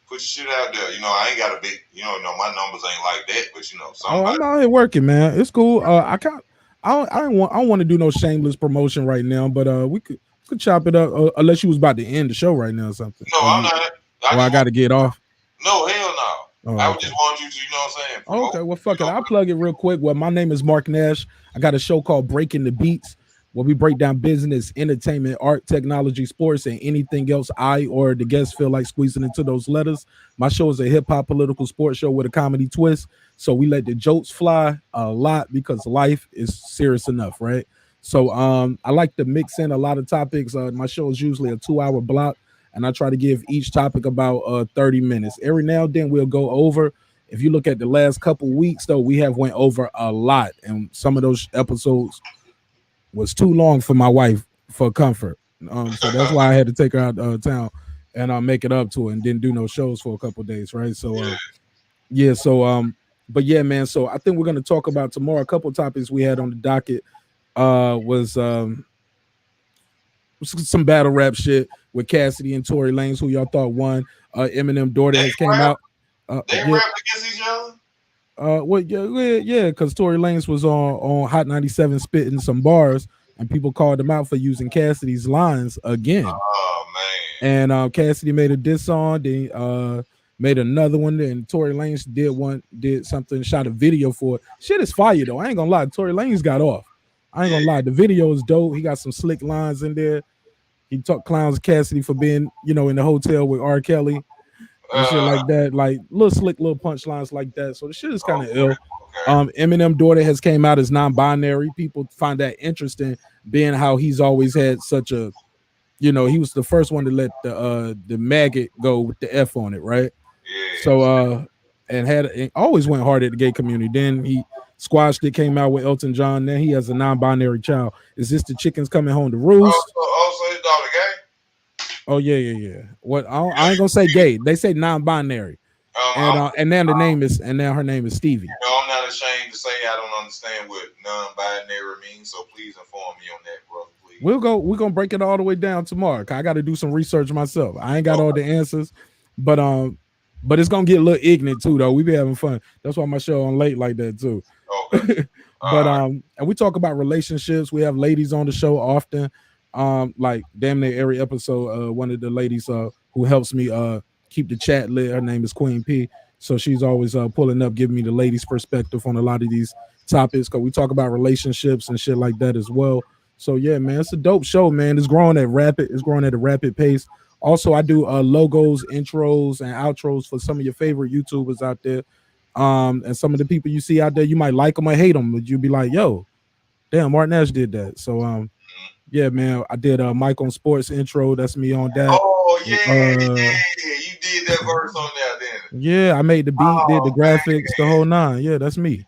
Put your shit out there. You know, I ain't got a big. You know, my numbers ain't like that. But you know, Oh, somebody. I'm out here working, man. It's cool. I can't. I don't want to do no shameless promotion right now, but we could chop it up unless you was about to end the show right now or something. No, I'm not. I Or I just got want. to get off. No, hell no. Oh, I would okay. just want you to. You know what I'm saying? Promote. Okay, well, You fuck it. know, I'll plug it real quick. Well, my name is Mark Nash. I got a show called Breaking the Beats, where we break down business, entertainment, art, technology, sports, and anything else I or the guests feel like squeezing into those letters. My show is a hip hop political sports show with a comedy twist. So we let the jokes fly a lot because life is serious enough, right? So I like to mix in a lot of topics. My show is usually a 2 hour block, and I try to give each topic about 30 minutes. Every now and then we'll go over. If you look at the last couple weeks, though, we have went over a lot, and some of those episodes was too long for my wife for comfort. So that's why I had to take her out of town and make it up to her, and didn't do no shows for a couple of days, right? So yeah. yeah, so but yeah, man. So I think we're gonna talk about tomorrow. A couple of topics we had on the docket was some battle rap shit with Cassidy and Tory Lanez, who y'all thought won. Eminem daughter They has came rap. out. They Yeah, rap against each other. well, yeah, because Tory Lanez was on Hot 97 spitting some bars, and people called him out for using Cassidy's lines again. Oh man. And Cassidy made a diss song, then made another one, and Tory Lanez did something, shot a video for it. Shit is fire though. I ain't gonna lie, Tory Lanez got off. I ain't Yeah. gonna lie, the video is dope. He got some slick lines in there. He talked clowns Cassidy for being, in the hotel with R. Kelly and shit Uh. like that, like little slick little punchlines like that. So the shit is kind of Okay. ill. Okay. Eminem daughter has came out as non-binary. People find that interesting, being how he's always had such a You know, he was the first one to let the maggot go with the F on it, right? So Yes. and had and always went hard at the gay community. Then he squashed it, came out with Elton John. Then he has a non-binary child. Is this the chickens coming home to roost? So his daughter gay? Oh yeah, yeah, yeah. What I ain't gonna say Yeah. gay. They say non-binary, I'm, and now the name is and now her name is Stevie. I'm not ashamed to say I don't understand what non-binary means. So please inform me on that, brother. Please. We're gonna break it all the way down tomorrow. 'Cause I got to do some research myself. I ain't got all Okay. the answers, but but it's gonna get a little ignorant too, though. We be having fun. That's why my show on late like that too. Okay. All But right. and we talk about relationships. We have ladies on the show often. Like damn near every episode, one of the ladies who helps me keep the chat lit. Her name is Queen P. So she's always pulling up, giving me the ladies' perspective on a lot of these topics. Cause we talk about relationships and shit like that as well. So yeah, man, it's a dope show, man. It's growing at a rapid pace. Also, I do logos, intros, and outros for some of your favorite YouTubers out there. And some of the people you see out there, you might like them or hate them, but you'd be like, yo, damn, Martin Nash did that. So yeah, man, I did Mike on Sports intro. That's me on that. Oh yeah, Uh yeah. You did that verse on there, didn't it? yeah, I made the beat, did the Oh graphics, the whole man, nose. Yeah, that's me. yeah,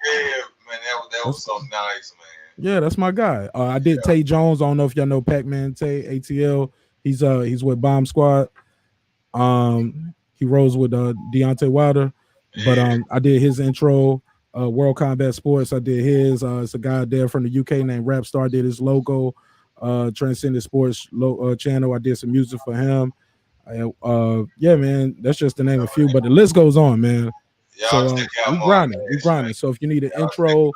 man. That was That's so nice, man. yeah, that's my guy. I did Tay Jones. I don't know if y'all know Pac-Man Tay ATL. He's with Bomb Squad. He rose with Deontay Wilder, but Yeah. I did his intro. World Combat Sports. I did his. It's a guy there from the UK named Rapstar. Did his logo. Transcendent Sports channel. I did some music for him. Yeah, man, that's just to name a few, but the list goes on, man. Y'all So check out we Mark grinding, we Nash, man. grinding. So if you need an Y'all check. intro,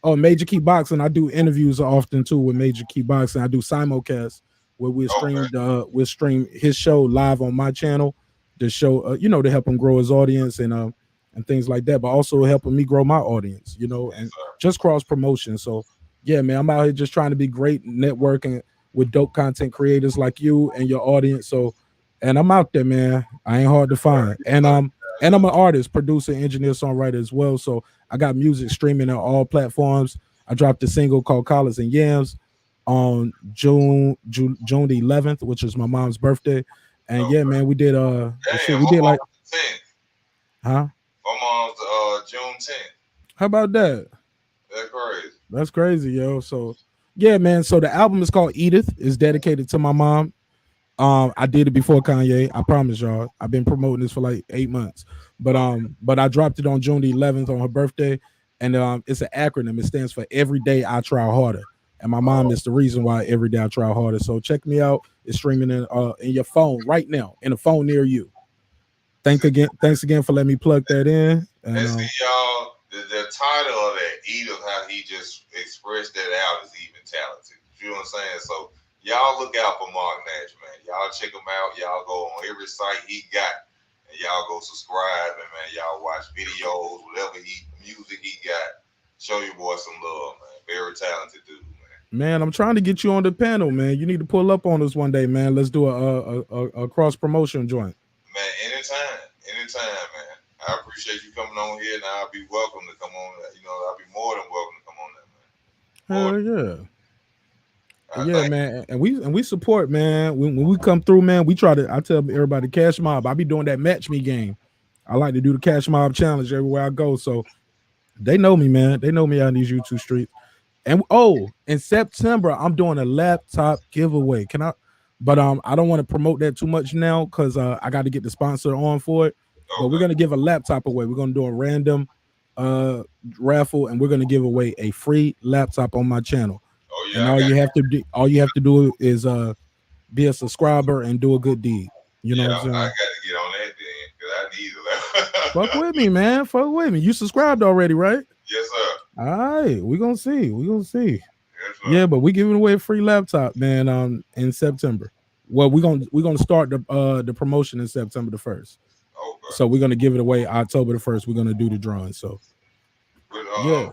oh, Major Key Boxing, I do interviews often too with Major Key Boxing. I do simulcast where Okay. we'll stream his show live on my channel to show to help him grow his audience and things like that, but also helping me grow my audience, Yes, and sir. just cross promotion. So yeah, man, I'm out here just trying to be great networking with dope content creators like you and your audience. So and I'm out there, man. I ain't hard to Yes, sir. find. Yes, sir. And I'm Yes, an artist, producer, engineer, songwriter as well. So I got music streaming on all platforms. I dropped a single called Collars and Yams on June the 11th, which is my mom's birthday. And sir. yeah, Okay. man, we did shit. Damn, We my did like, mom's the 10th. huh? My mom's June 10th. How about that? That's crazy. That's crazy, yo. So yeah, man. So the album is called Edith. It's dedicated to my mom. I did it before Kanye. I promise y'all. I've been promoting this for like 8 months, Okay. but I dropped it on June the 11th on her birthday, and it's an acronym. It stands for Every Day I Try Harder, and my mom Oh, is the reason why every day I try harder. So check me out. It's streaming in your phone right now, in a phone near you. see, Thanks again for letting me plug that in, and and see y'all, the title of that, Edith, how he just expressed that out is even talented. You know what I'm saying? So y'all look out for Mark Nash, man. Y'all check him out. Y'all go on every site he got, and y'all go subscribe, and man, y'all watch videos, whatever music he got. Show your boy some love, man. Very talented dude, man. man, I'm trying to get you on the panel, man. You need to pull up on us one day, man. Let's do a cross promotion joint. Man, anytime, man. I appreciate you coming on here, and I'll be welcome to come on. You know, I'll be more than welcome to come on there, man. More. Hell yeah. I Yeah, thank man, and we support, man. When we come through, man, we try to. I tell everybody, cash mob. I be doing that match me game. I like to do the cash mob challenge everywhere I go. So they know me, man. They know me out in these YouTube streets. And oh, in September, I'm doing a laptop giveaway. Can I? But I don't want to promote that too much now because I got to get the sponsor on for it. you. But we're Okay. gonna give a laptop away. We're gonna do a random uh raffle, and we're gonna give away a free laptop on my channel. Oh And yeah, I got. all you have to do is be a subscriber and do a good deed. You know what Yeah, I'm I saying? got to get on that then because I need Fuck it. with me, man. Fuck with me. You subscribed already, right? Yes, sir. All right, we gonna see. We gonna see. Yes, sir. Yeah, but we giving away a free laptop, man. In September. Well, we're gonna start the promotion in September the 1st. Okay. So we're gonna give it away October the 1st. We're gonna do the drawing. So But yeah,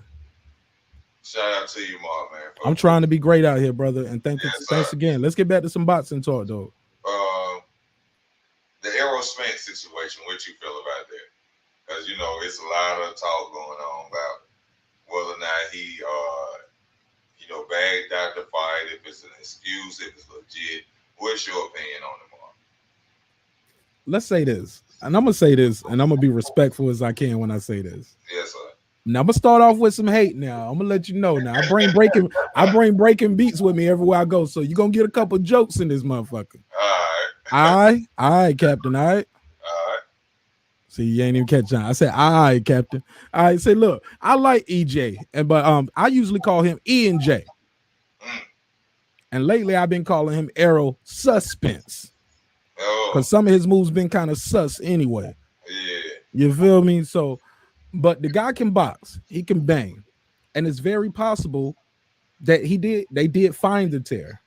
shout out to you, Mark, man. I'm For trying to be great out here, brother. And yes, thanks sir. again. Let's get back to some boxing talk, though. Uh, the Aerosmith situation. What you feel about that? Because you know it's a lot of talk going on about whether or not he bagged out the fight, if it's an excuse, if it's legit. What's your opinion on it, Mark? Let's say this, and I'm gonna say this, and I'm gonna be respectful as I can when I say this. Yes, sir. Now I'm gonna start off with some hate. Now I'm gonna let you know. Now I bring breaking beats with me everywhere I go. So you're gonna get a couple jokes in this motherfucker. All right. All right, Captain. All right. All right. See, you ain't even catch on. I said, all right, Captain. All right, say, look, I like EJ, but I usually call him E and J. Mm. And lately I've been calling him Arrow Suspense. Oh. Because some of his moves been kind of sus anyway. Yeah. You feel me? So, but the guy can box, he can bang. And it's very possible that they did find the tear.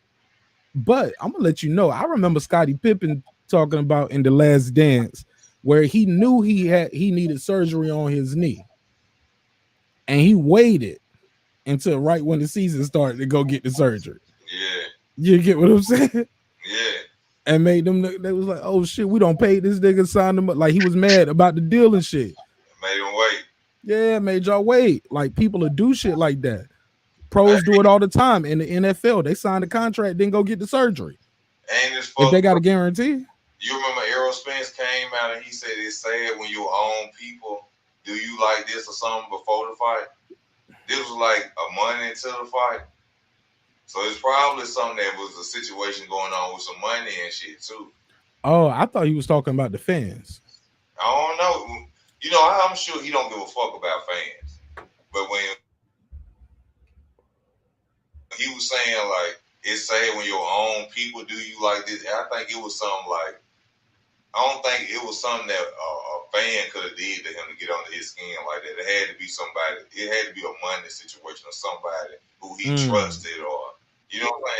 But I'm gonna let you know, I remember Scottie Pippen talking about in The Last Dance where he knew he needed surgery on his knee. And he waited until right when the season started to go get the surgery. Yeah. You get what I'm saying? Yeah. And made them, they was like, oh shit, we don't pay this nigga, signed him up. Like he was mad about the deal and shit. Made him wait. Yeah, made y'all wait. Like people will do shit like that. Pros do it all the time in the NFL. They signed a contract, then go get the surgery. And it's if they got a guarantee. You remember Errol Spence came out and he said it's sad when your own people do you like this or something before the fight. This was like a month into the fight. So it's probably something that was a situation going on with some money and shit too. Oh, I thought he was talking about the fans. I don't know. You know, I'm sure he don't give a fuck about fans. But when he was saying like it's sad when your own people do you like this, I think it was something like I don't think it was something that a fan could have did to him to get under his skin like that. It had to be somebody. It had to be a money situation or somebody who he trusted, or you know what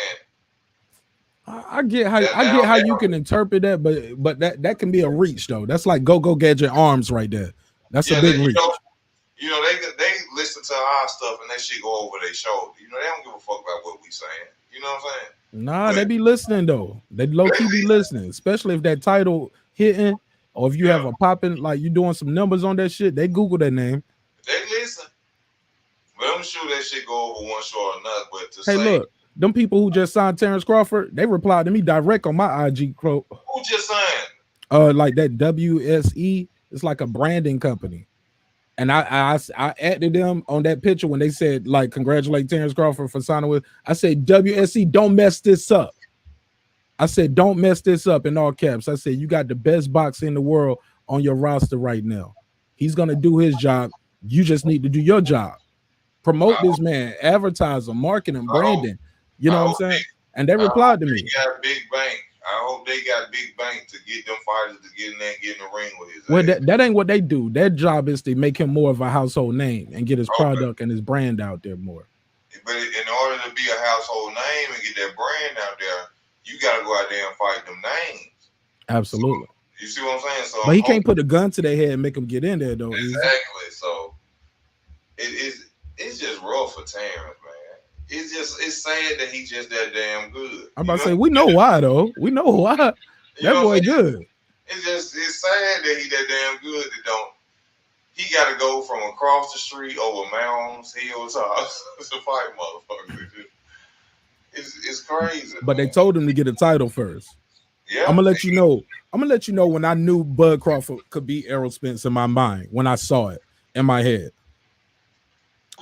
I'm saying. I get how you can interpret that, but that can be a reach though. That's like go gadget arms right there. That's a big reach. You know they listen to our stuff and that shit go over their shoulder. You know they don't give a fuck about what we saying. You know what I'm saying? Nah, they be listening though. They low key be listening, especially if that title hitting or if you have a popping, like you doing some numbers on that shit. They Google that name. They listen, but I'm sure that shit go over one short or another. But to hey, look, them people who just signed Terrence Crawford, they replied to me direct on my IG quote. Who just signed? Like that WSE. It's like a branding company. And I added them on that picture when they said, like, congratulate Terrence Crawford for signing with. I said, WSC, don't mess this up. I said, don't mess this up in all caps. I said, you got the best boxer in the world on your roster right now. He's going to do his job. You just need to do your job. Promote this man, advertise him, market him, branding. You know what I'm saying? And they replied to me. He got a big bank. I hope they got big bank to get them fighters to get in there and get in the ring with his ass. That ain't what they do. Their job is to make him more of a household name and get his product and his brand out there more. But in order to be a household name and get that brand out there, you got to go out there and fight them names. Absolutely. So, you see what I'm saying? So, but he can't put a gun to their head and make them get in there, though. Exactly. So it's just rough for Terrence, man. It's sad that he's just that damn good. I'm about to say we know why though. We know why. That boy good. It's sad that he that damn good that don't. He got to go from across the street over mountains, hilltops to fight motherfuckers. It's crazy. But man, they told him to get a title first. Yeah. I'm gonna let you know. I'm gonna let you know when I knew Bud Crawford could beat Errol Spence in my mind. When I saw it in my head.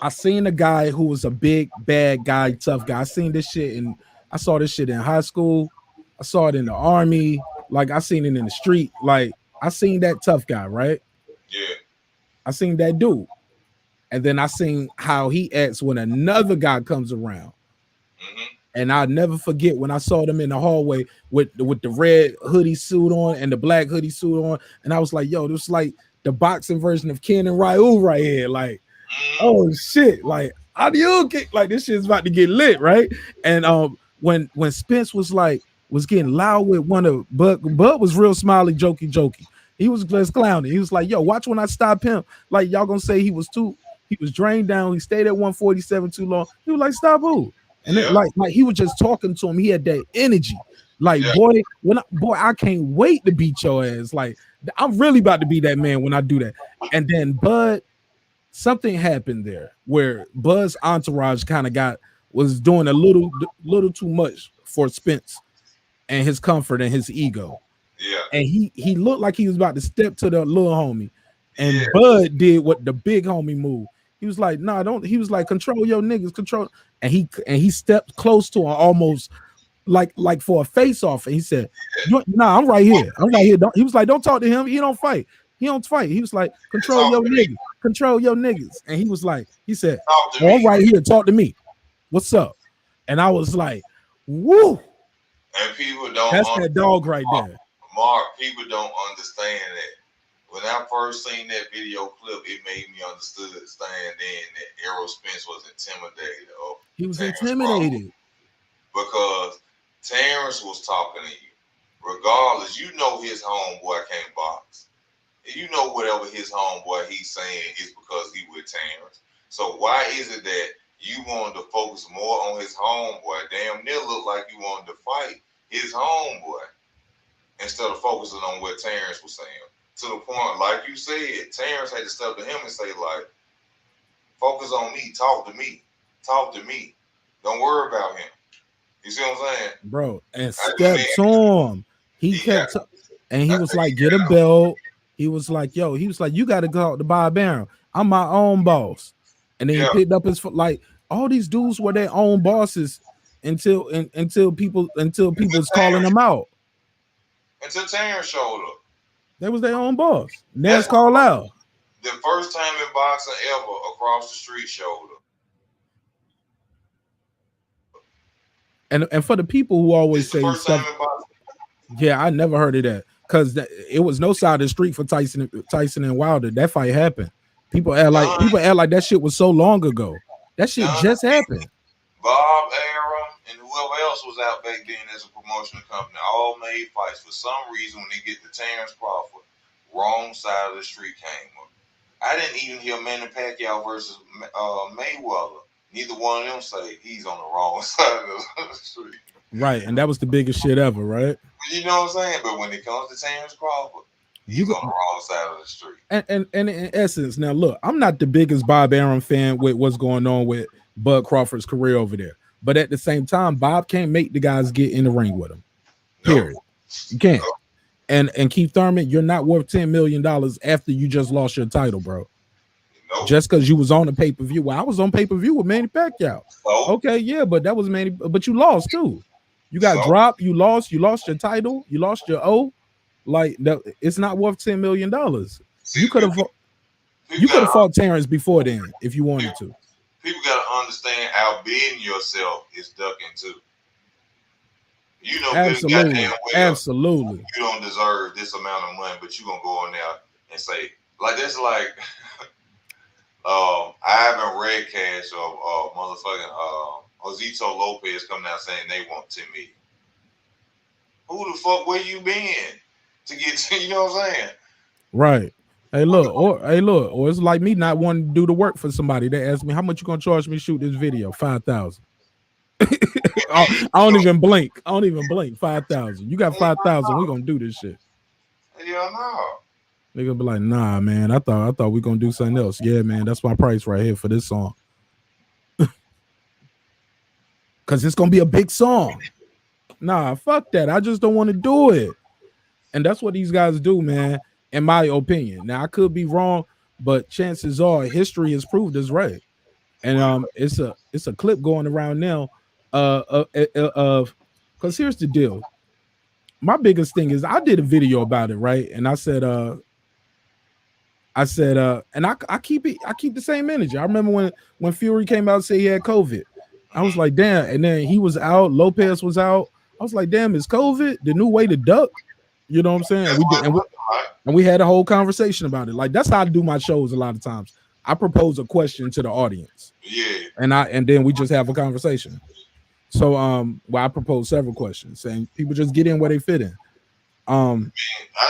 I seen a guy who was a big, bad guy, tough guy. I seen this shit and I saw this shit in high school. I saw it in the army. Like I seen it in the street. Like I seen that tough guy, right? Yeah. I seen that dude. And then I seen how he acts when another guy comes around. Mm-hmm. And I'll never forget when I saw them in the hallway with the red hoodie suit on and the black hoodie suit on. And I was like, yo, this is like the boxing version of Ken and Ryu right here. Like, oh shit, like how do you get like this shit's about to get lit, right? And when Spence was getting loud with one of Bud was real smiley, jokey. He was just clowning. He was like, yo, watch when I stop him. Like y'all gonna say he was drained down, he stayed at 147 too long. He was like, stop who? And then, like he was just talking to him. He had that energy. Like, boy, I can't wait to beat your ass. Like, I'm really about to be that man when I do that. And then Bud, something happened there where Bud's entourage kind of was doing a little too much for Spence. and his comfort and his ego. Yeah. And he looked like he was about to step to the little homie. Yeah. And Bud did what the big homie moved. He was like, nah, don't. He was like, control your niggas, control. And he stepped close to him, almost like for a face off. And he said, nah, I'm right here. I'm right here. He was like, don't talk to him. He don't fight. He don't fight. He was like, control your niggas. Control your niggas. And he was like, he said, oh, I'm right here. Talk to me. What's up? And I was like, woo. And people don't. That's that dog right there. Mark, people don't understand that. When I first seen that video clip, it made me understand then that Errol Spence was intimidated. He was intimidated. Because Terrence was talking to you. Regardless, you know his homeboy can't box. You know whatever his homeboy he's saying is because he with Terrence. So why is it that you wanted to focus more on his homeboy? Damn near looked like you wanted to fight his homeboy instead of focusing on what Terrence was saying. To the point, like you said, Terrence had to step to him and say, like, focus on me, talk to me. Don't worry about him. You see what I'm saying? Bro, and step to him. He kept and he was like, get a belt. He was like, yo, you got to go out to Bob Arum. I'm my own boss. And then he picked up his like all these dudes were their own bosses until people's calling them out. Until Terrence showed up. They was their own boss. That's called out. The first time in boxing ever across the street showed up. And for the people who always say stuff, yeah, I never heard of that because it was no side of the street for Tyson and Wilder. That fight happened. People act like that shit was so long ago. That shit just happened. Bob Arum and whoever else was out back then as a promotional company all made fights. For some reason, when they get to Terrence Crawford, wrong side of the street came up. I didn't even hear Manny Pacquiao versus Mayweather. Neither one of them say he's on the wrong side of the street. Right, and that was the biggest shit ever, right? You know what I'm saying? But when it comes to Terrence Crawford, he's on the wrong side of the street. And in essence, now look, I'm not the biggest Bob Arum fan with what's going on with Bud Crawford's career over there. But at the same time, Bob can't make the guys get in the ring with him. Period. No. You can't. No. And Keith Thurman, you're not worth $10 million after you just lost your title, bro. No. Just because you was on the pay-per-view. Well, I was on pay-per-view with Manny Pacquiao. So? Okay, yeah, but that was Manny, but you lost too. You got dropped, you lost your title, you lost your O. Like that, it's not worth $10 million. You could have fought Terrence before then if you wanted to. People got to understand how big yourself is ducking too. You know, absolutely. You don't deserve this amount of money, but you're gonna go in there and say, like that's like Ivan Redcash or motherfucking Josito Lopez coming out saying they want $10 million. Who the fuck where you been to get to? You know what I'm saying? Right. Hey, look, or it's like me not wanting to do the work for somebody. They ask me, how much you gonna charge me to shoot this video? 5,000. I don't even blink. 5,000. You got 5,000. We're gonna do this shit. Yeah, no. They gonna be like, nah, man. I thought we gonna do something else. Yeah, man. That's my price right here for this song. Cause it's gonna be a big song. Nah, fuck that. I just don't want to do it. And that's what these guys do, man. In my opinion. Now I could be wrong, but chances are history has proved us right. And it's a clip going around now of because here's the deal. My biggest thing is I did a video about it, right? And I said and I keep the same energy. I remember when Fury came out and said he had COVID. I was like, damn, and then he was out, Lopez was out. I was like, damn, is COVID the new way to duck? You know what I'm saying? And we had a whole conversation about it. Like that's how I do my shows a lot of times. I propose a question to the audience. Yeah. And then we just have a conversation. So I propose several questions and people just get in where they fit in. I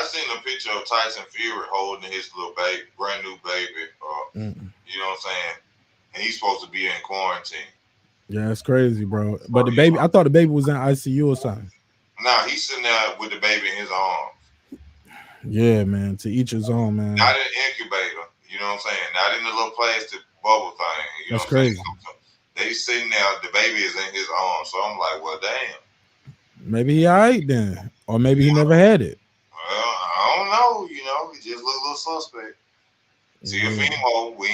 seen a picture of Tyson Fury holding his little baby, brand new baby. You know what I'm saying? And he's supposed to be in quarantine. Yeah, it's crazy, bro. But the baby, I thought the baby was in ICU or something. Nah, he's sitting there with the baby in his arms. Yeah, man. To each his own, man. Not in an incubator. You know what I'm saying? Not in the little plastic bubble thing. You know That's crazy. They sitting there, the baby is in his arms. So I'm like, well, damn. Maybe he all right then, or maybe he never had it. Well, I don't know. He just look a little suspect. Yeah, Tiafimo, we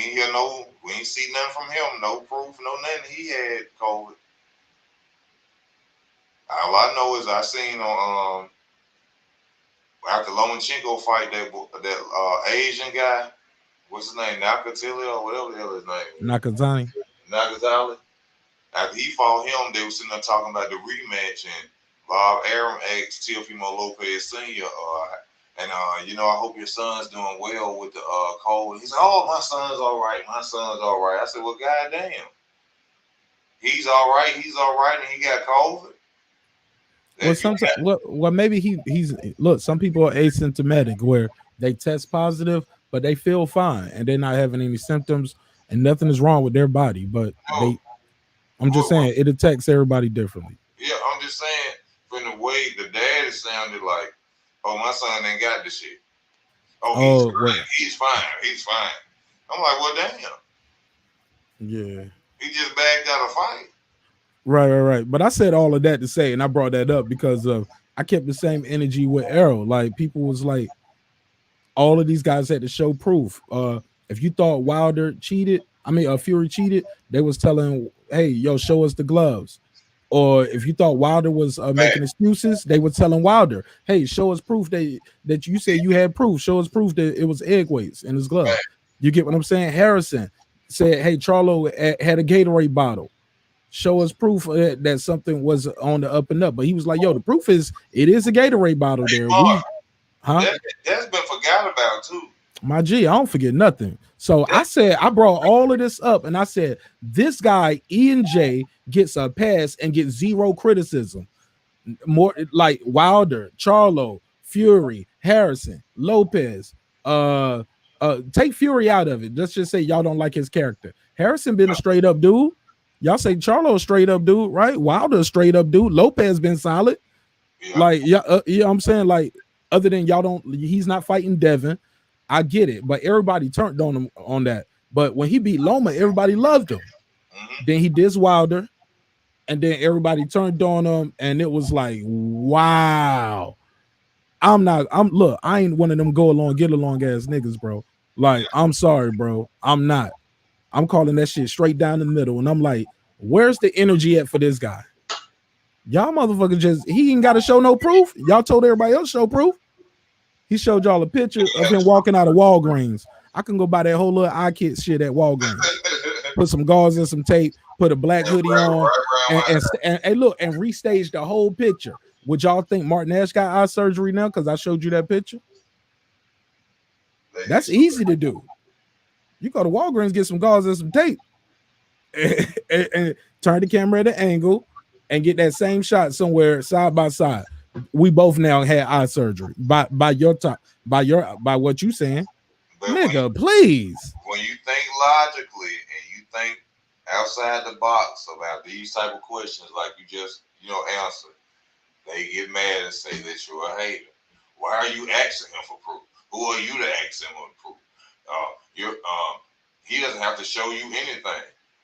ain't see nothing from him. No proof, no nothing. He had COVID. All I know is I seen on after Lomachenko fight that Asian guy. What's his name? Nakatili or whatever the hell his name is. Nakazani. Nakatali. After he fought him, they were sitting there talking about the rematch, and Bob Arum asked Teofimo Lopez Sr., I hope your son's doing well with the cold. He said, oh, my son's all right. My son's all right. I said, well, goddamn. He's all right. He's all right, and he got COVID. Well, That you sometimes, well, maybe he's look. Some people are asymptomatic where they test positive, but they feel fine and they're not having any symptoms, and nothing is wrong with their body. But know, I'm just saying, it affects everybody differently. yeah, I'm just saying, from the way the dad sounded like, oh, my son ain't got the shit. Oh, he's Oh, fine. well, He's fine. He's fine. I'm like, well, damn. yeah. He just bagged out a fight. Right. But I said all of that to say, and I brought that up because of I kept the same energy with Arrow. Like people was like, all of these guys had to show proof. If you thought Wilder cheated, Fury cheated, they was telling, hey, yo, show us the gloves. Or if you thought Wilder was Back. making excuses, they were telling Wilder, hey, show us proof that you said you had proof. Show us proof that it was egg weights in his glove. Back. You get what I'm saying? Harrison said, hey, Charlo had a Gatorade bottle. Show us proof that something was on the up and up. But he was like, yo, the proof is it is a Gatorade bottle Hey, there. Mark, Huh? that's been forgot about, too. My G, I don't forget nothing. So I That, said, I brought all of this up and I said, this guy, Ian J, gets a pass and gets zero criticism. More like Wilder, Charlo, Fury, Harrison, Lopez. Take Fury out of it. Let's just say y'all don't like his character. Harrison been a straight up dude. Y'all say Charlo a straight up dude, right? Wilder a straight up dude. Lopez been solid. yeah. Like, yeah, I'm saying, like, other than y'all don't, he's not fighting Devin. I get it, but everybody turned on him on that. But when he beat Loma, everybody loved him. Mm-hmm. Then he dissed Wilder, and then everybody turned on him, and it was like, wow. Look, I ain't one of them go along, get along ass niggas, bro. Like, I'm sorry, bro. I'm not. I'm calling that shit straight down the middle, and I'm like, where's the energy at for this guy? Y'all motherfuckers he ain't got to show no proof. Y'all told everybody else show proof. He showed y'all a picture of him walking out of Walgreens. I can go buy that whole little eye kit shit at Walgreens. Put some gauze and some tape, put a black hoodie on, and look, and restage the whole picture. Would y'all think Martin Ash got eye surgery now? Because I showed you that picture. That's easy to do. You go to Walgreens, get some gauze and some tape, and turn the camera at an angle and get that same shot somewhere side by side. We both now had eye surgery by what you saying, But nigga. Please, when you think logically and you think outside the box about these type of questions, like you just answer, they get mad and say that you're a hater. Why are you asking him for proof? Who are you to ask him for proof? He doesn't have to show you anything.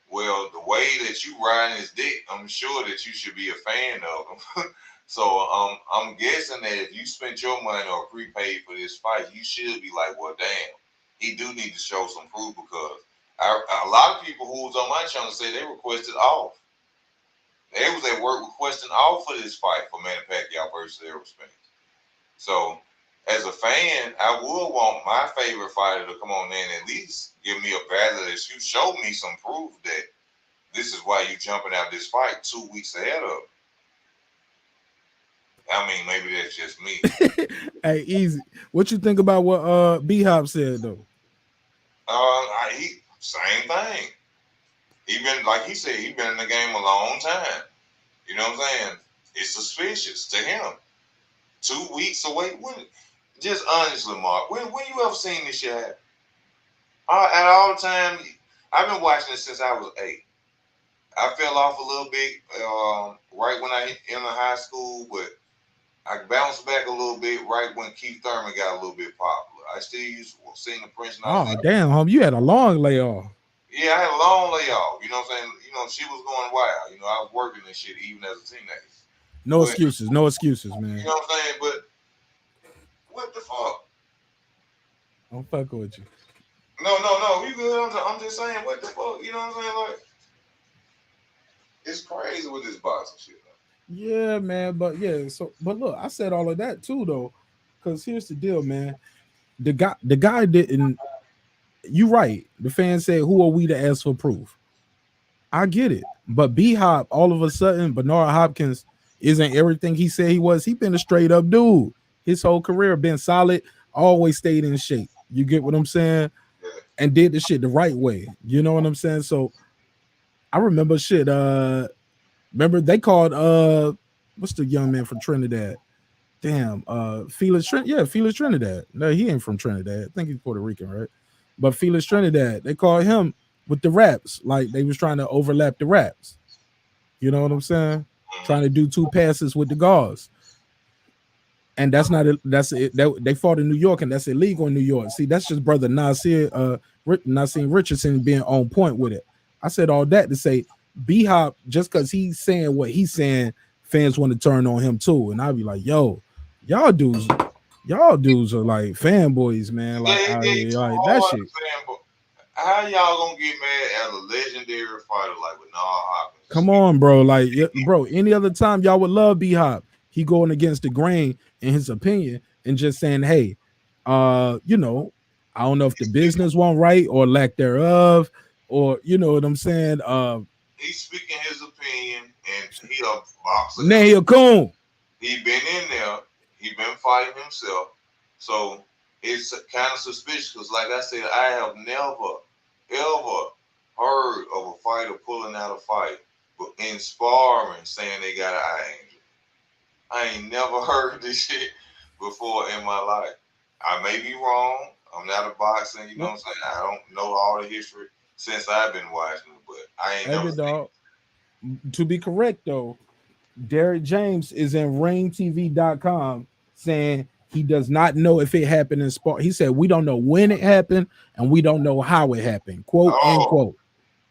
Well, the way that you riding his dick, I'm sure that you should be a fan of him. So I'm guessing that if you spent your money or prepaid for this fight, you should be like, well, damn, he do need to show some proof because a lot of people who was on my channel say they requested off. They was at work requesting off for this fight for Manny Pacquiao versus Errol Spence. So as a fan, I would want my favorite fighter to come on in and at least give me a battle that you show me some proof that this is why you jumping out this fight 2 weeks ahead of. I mean, maybe that's just me. hey, easy. What you think about what B Hop said though? Same thing. He been like he said, he been in the game a long time. You know what I'm saying? It's suspicious to him. 2 weeks away. Just honestly, Mark, when you ever seen this shit happen? At all the time, I've been watching this since I was 8. I fell off a little bit right when I entered high school, but I bounced back a little bit right when Keith Thurman got a little bit popular. I still used to sing the Prince. Oh damn, home, you had a long layoff. Yeah, I had a long layoff. You know what I'm saying? She was going wild. I was working this shit even as a teenager. No But excuses. No excuses, you man. know what I'm saying? But what the fuck? I'm fucking with you. No. You good? I'm just saying, what the fuck? You know what I'm saying? Like, it's crazy with this boxing shit. Yeah, man. But yeah, so but look, I said all of that too though. Cause here's the deal, man. The guy didn't you right. The fan said, who are we to ask for proof? I get it. But B Hop, all of a sudden, Bernard Hopkins isn't everything he said he was. He been a straight up dude. His whole career been solid, always stayed in shape. You get what I'm saying? Yeah. And did the shit the right way. You know what I'm saying? So I remember shit. Remember they called what's the young man from Trinidad? Damn, Felix Trinidad. No, he ain't from Trinidad. I think he's Puerto Rican, right? But Felix Trinidad, they called him with the raps, like they was trying to overlap the raps. You know what I'm saying? Trying to do two passes with the guards. And that's not that's it. They fought in New York, and that's illegal in New York. See, that's just brother Nasir Richardson being on point with it. I said all that to say B Hop, just because he's saying what he's saying, fans want to turn on him too. And I'd be like, yo, y'all dudes, y'all dudes are like fanboys, man. Like Yeah, out they here, too like that hard, shit. man. But how y'all gonna get mad at a legendary fighter like Bernard Hopkins? Come on, bro. Like, bro, any other time y'all would love B Hop. He going against the grain in his opinion and just saying, hey, you know, I don't know if the business won't right or lack thereof, or you know what I'm saying. He's speaking his opinion, and he a boxer Nahi Coon. he been in there. He been fighting himself. So it's kind of suspicious because, like I said, I have never, ever heard of a fighter pulling out a fight, but in sparring saying they got an eye angel. I ain't never heard this shit before in my life. I may be wrong. I'm not a boxing, you know what I'm saying? I don't know all the history since I've been watching it, but I ain't Hey, never big seen dog. To be correct though, Derek James is in ringtv.com saying he does not know if it happened in sport. He said we don't know when it happened and we don't know how it happened. Quote and Oh, quote.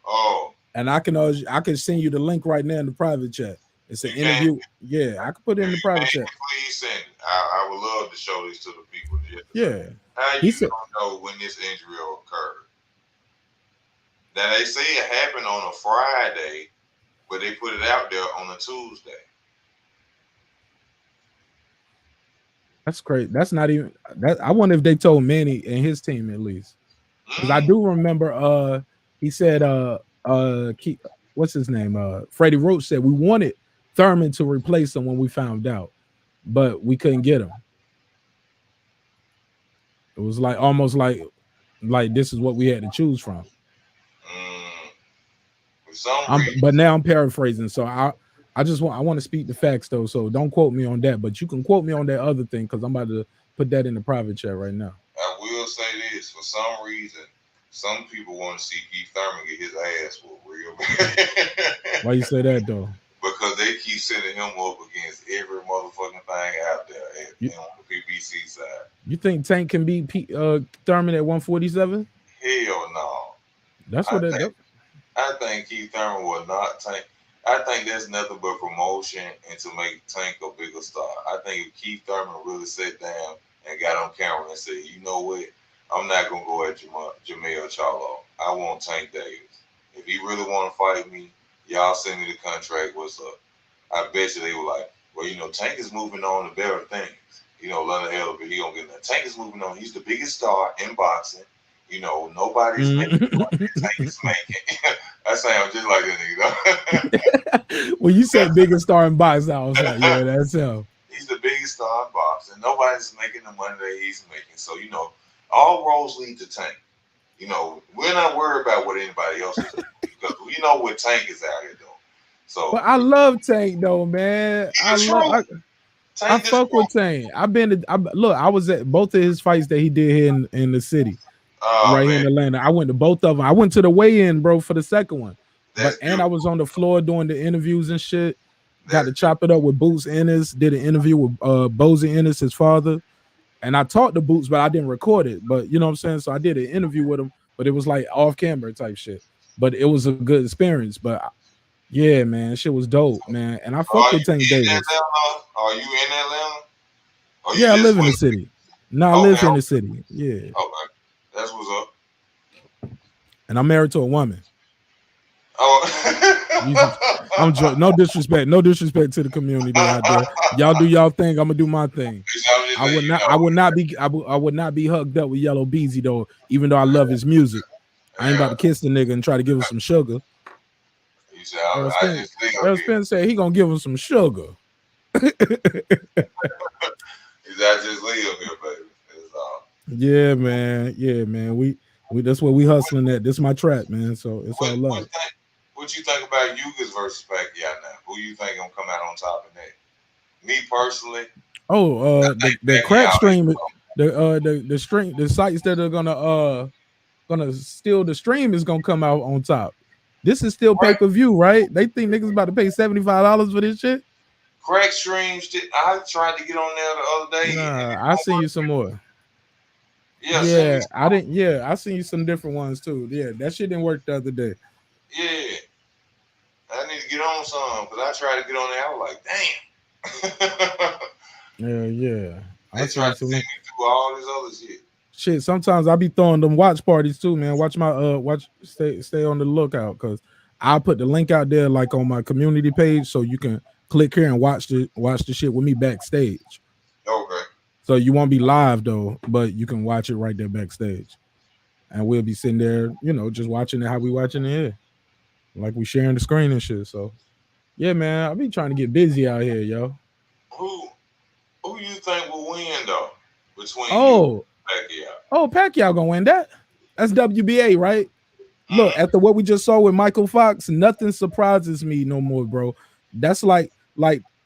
oh, And I can send you the link right now in the private chat. It's an you can't. interview. Yeah, I can put it If in the you private can, chat. please send it. I would love to show this to the people. Just to say, Yeah. how He you said don't know when this injury occurred? Now they say it happened on a Friday, but they put it out there on a Tuesday. that's crazy. That's not even that. I wonder if they told Manny and his team at least. Because I Mm, do remember he said what's his name? Freddie Roach said we wanted Thurman to replace him when we found out, but we couldn't get him. It was like almost like this is what we had to choose from. mm. For some reason, But now I'm paraphrasing, so I want to speak the facts though. So don't quote me on that, but you can quote me on that other thing because I'm about to put that in the private chat right now. I will say this: for some reason, some people want to see Keith Thurman get his ass whooped real bad. Why you say that though? Because they keep sending him up against every motherfucking thing out there You on the PBC side. you think Tank can beat Thurman at 147? Hell no. That's I what think that. I think Keith Thurman will not Tank. I think that's nothing but promotion and to make Tank a bigger star. I think if Keith Thurman really sat down and got on camera and said, you know what, I'm not gonna go at Jermell Charlo. I want Tank Davis. If he really want to fight me, y'all send me the contract. What's up? I bet you they were like, well, Tank is moving on to better things. Leonard Hell, but he don't get nothing. Tank is moving on. He's the biggest star in boxing. Nobody's making the money that Tank is making. I sound just like that nigga. When you said biggest star in box, I was like, yeah, that's him. He's the biggest star in boxing. Nobody's making the money that he's making. So, all roads lead to Tank. We're not worried about what anybody else is doing because we know what Tank is out here doing. So, But I love Tank though, man. the truth. I Tank is fuck with Tank. Look, I was at both of his fights that he did here in the city, oh right here man, in Atlanta. I went to both of them. I went to the weigh-in, bro, for the second one. that's And I beautiful. was on the floor doing the interviews and shit. Got That's to chop it up with Boots Ennis. Did an interview with Bozy Ennis, his father. And I talked to Boots, but I didn't record it. But you know what I'm saying? So I did an interview with him, but it was like off camera type shit. But it was a good experience. But Yeah, man, shit was dope, man. And I fuck Are with you Tank in Davis. Atlanta? Are you in Atlanta? Or you Yeah, I just live in went? the city. No, I Okay, live in okay, the city. Yeah, okay. That's what's up. and I'm married to a woman. You- I'm Oh. no disrespect, no disrespect to the community out there. Y'all do y'all thing. I'm gonna do my thing. I'm just I letting would you not. know. I would not be hugged up with Yellow Beezy though. Even though I love his music, I ain't about Yeah. to kiss the nigga and try to give him some sugar. You said Errol I Spence, just live Errol here. Spence said he gonna give him some sugar. He said I just live here, baby. That's all. Yeah, man. Yeah, man. We that's what we hustling at. This is my trap, man. So it's all love. What you think about Yugas versus Pacquiao now? Who you think gonna come out on top in that? Me personally, Oh, I the think crack Pacquiao is. stream, the stream, the sites that are gonna steal the stream is gonna come out on top. This is still pay Crack, per view, right? They think niggas about to pay $75 for this shit. crack streams. I tried to get on there the other day and Nah, it I won't seen you work. some more. Yeah, send me Yeah, I some. didn't. Yeah, I seen you some different ones too. Yeah, that shit didn't work the other day. Yeah, I need to get on some because I tried to get on there. I was like, damn. Yeah, yeah. I They seen tried you to some. send me through all this other shit. Shit, sometimes I be throwing them watch parties too, man. Watch my stay on the lookout because I'll put the link out there like on my community page so you can click here and watch the shit with me backstage. Okay. So you won't be live though, but you can watch it right there backstage. And we'll be sitting there, just watching it how we watching it here. Like we sharing the screen and shit. So yeah, man, I be trying to get busy out here, yo. Who who you think will win though between you and Oh, Pacquiao? Pacquiao gonna win that. That's WBA, right? Look, Mm-hmm. after what we just saw with Michael Fox, nothing surprises me no more, bro. That's like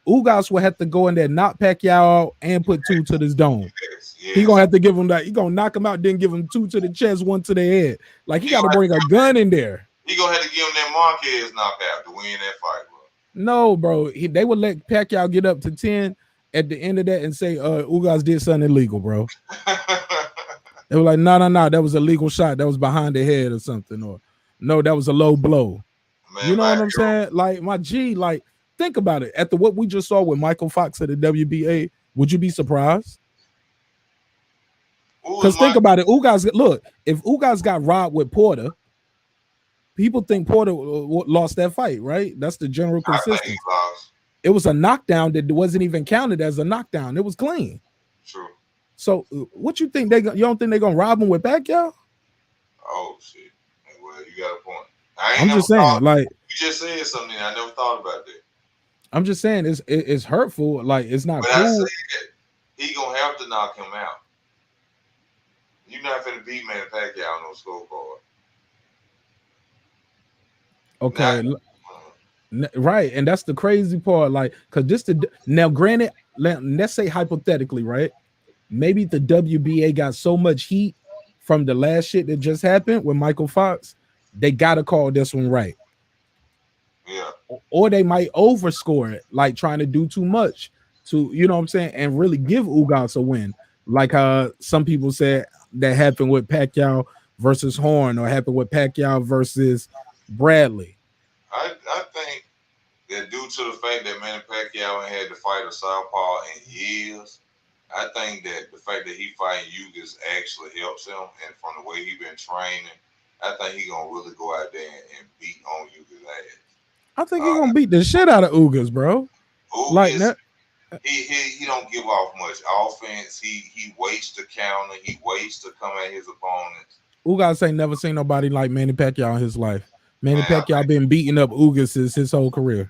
Ugas will have to go in there, knock Pacquiao out, and put two to this dome. Yes, He gonna yes. have to give him that. He gonna knock him out, then give him two to the chest, one to the head. Like he He got to gonna have bring a gun in there. he gonna have to give him that Marquez knockout to win that fight, No, bro. They would let Pacquiao get up to 10 at the end of that and say, Ugas did something illegal, bro. bro. They were like, no, no, no, that was a legal shot. That was behind the head or something. Or no, that was a low blow. You Man, know my what I'm saying? Like my G, like think about it. After what we just saw with Michael Fox at the WBA, would you be surprised? who was Because think my about it. Ugas, look, if Ugas got robbed with Porter, people think Porter lost that fight, right? That's the general I think he consistency. lost. It was a knockdown that wasn't even counted as a knockdown. It was clean. True. So what you think you don't think they're gonna rob him with Pacquiao? Oh shit. Well, you got a point. I ain't I'm never just saying, thought. like, You just said something. I never thought about that. I'm just saying it's hurtful. Like, it's not But I cool. said he gonna have to knock him out. You're not finna beat Manny Pacquiao on no scorecard. Not. Okay, right, and that's the crazy part. Like, because now, granted, let's say hypothetically, right? Maybe the WBA got so much heat from the last shit that just happened with Michael Fox, they gotta call this one right, Yeah. or they might overscore it, like trying to do too much to, you know what I'm saying, and really give Ugas a win, like some people said that happened with Pacquiao versus Horn, or happened with Pacquiao versus Bradley. I think that due to the fact that Manny Pacquiao ain't had to fight a southpaw in years, I think that the fact that he fighting Yugas actually helps him, and from the way he been training, I think he gonna really go out there and beat on Yugas ass. I think he's Uh, gonna beat the shit out of Ugas, bro. Like Ugas, that. he don't give off much offense. He waits to counter. He waits to come at his opponents. Ugas ain't never seen nobody like Manny Pacquiao in his life. Manny Man, I Pacquiao think been beating up Ugas his whole career.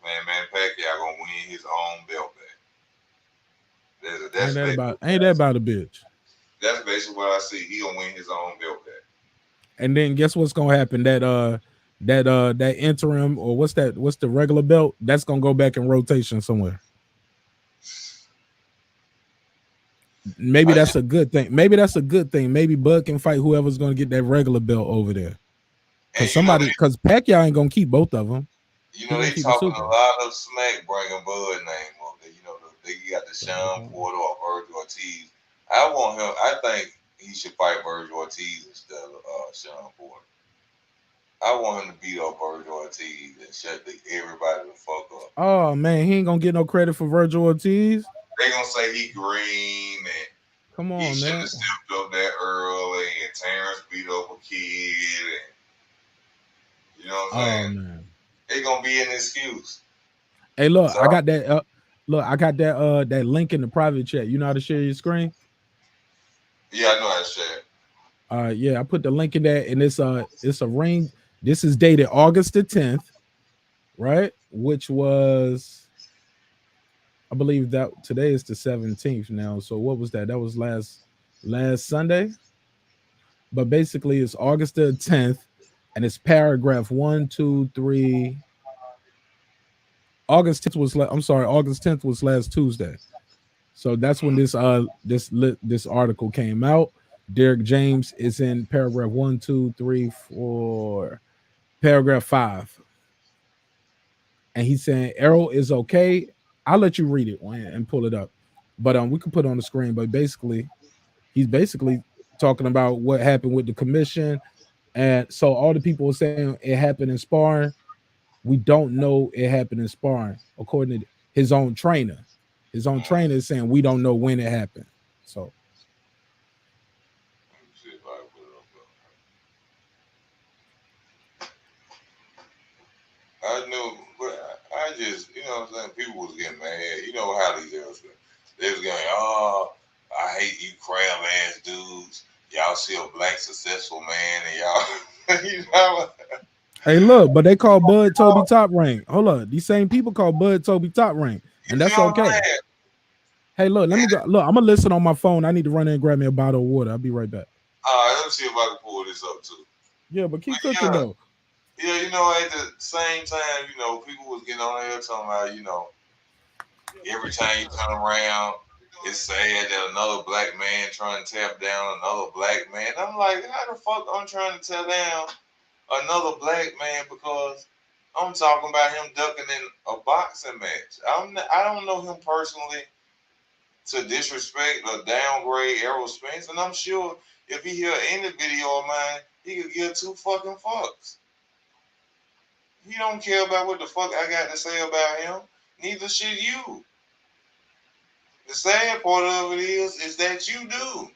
man Pacquiao gonna win his own belt back. Ain't That's that basically about what ain't I that see. about a bitch? That's basically what I see. He gonna win his own belt back. And then guess what's gonna happen? That interim, or what's the regular belt? That's gonna go back in rotation somewhere. Maybe I that's just, a good thing. Maybe that's a good thing. Maybe Bud can fight whoever's gonna get that regular belt over there. and Cause Pacquiao ain't gonna keep both of them. He gonna they keep a talking super. a lot of smack bringing Bud name up. They got the Sean Porter or Virgil Ortiz. I want him. I think he should fight Virgil Ortiz instead of Sean Porter. I want him to beat up Virgil Ortiz and shut everybody the fuck up. Oh man, he ain't gonna get no credit for Virgil Ortiz. They gonna say he green and Come he on, shouldn't man. have stepped up that early, and Terrence beat up a kid, and you know what I'm Oh saying? man. They gonna be an excuse. Hey, look, So I got that. Look, I got that link in the private chat. You know how to share your screen? yeah, I know how to share. Yeah, I put the link in there, and it's a ring. This is dated August the 10th, right? Which was, I believe that today is the 17th now. So what was that? That was last Sunday. But basically, it's August the 10th, and it's paragraph one, two, three. I'm sorry, August 10th was last Tuesday. So that's when this article came out. Derek James is in paragraph one, two, three, four, paragraph 5, and he's saying Errol is okay. I'll let you read it and pull it up, but we could put it on the screen. But basically, he's basically talking about what happened with the commission, and so all the people were saying it happened in sparring. We don't know it happened in sparring, according to his own trainer. His own trainer is saying we don't know when it happened. So Let me see if I can put it up there. I knew, but I just, you know what I'm saying? People was getting mad. You know how these girls were. They was going, oh, I hate you crab ass dudes. Y'all see a black successful man and y'all, you know, hey, look, but they call Bud Toby Top Rank. Hold up, these same people call Bud Toby Top Rank, you and see that's what I'm okay. saying? Hey, look, let me go. Look, I'm gonna listen on my phone. I need to run in and grab me a bottle of water. I'll be right back. All right, let me see if I can pull this up too. Yeah, but keep But cooking yeah, though. yeah, you know, at the same time, you know, people was getting on there talking about, you know, every time you turn around, it's sad that another black man trying to tap down another black man. I'm like, how the fuck I'm trying to tap down another black man because I'm talking about him ducking in a boxing match. I don't know him personally to disrespect or downgrade Errol Spence, and I'm sure if he hear any video of mine, he could give two fucking fucks. He don't care about what the fuck I got to say about him. Neither should you. The sad part of it is that you do.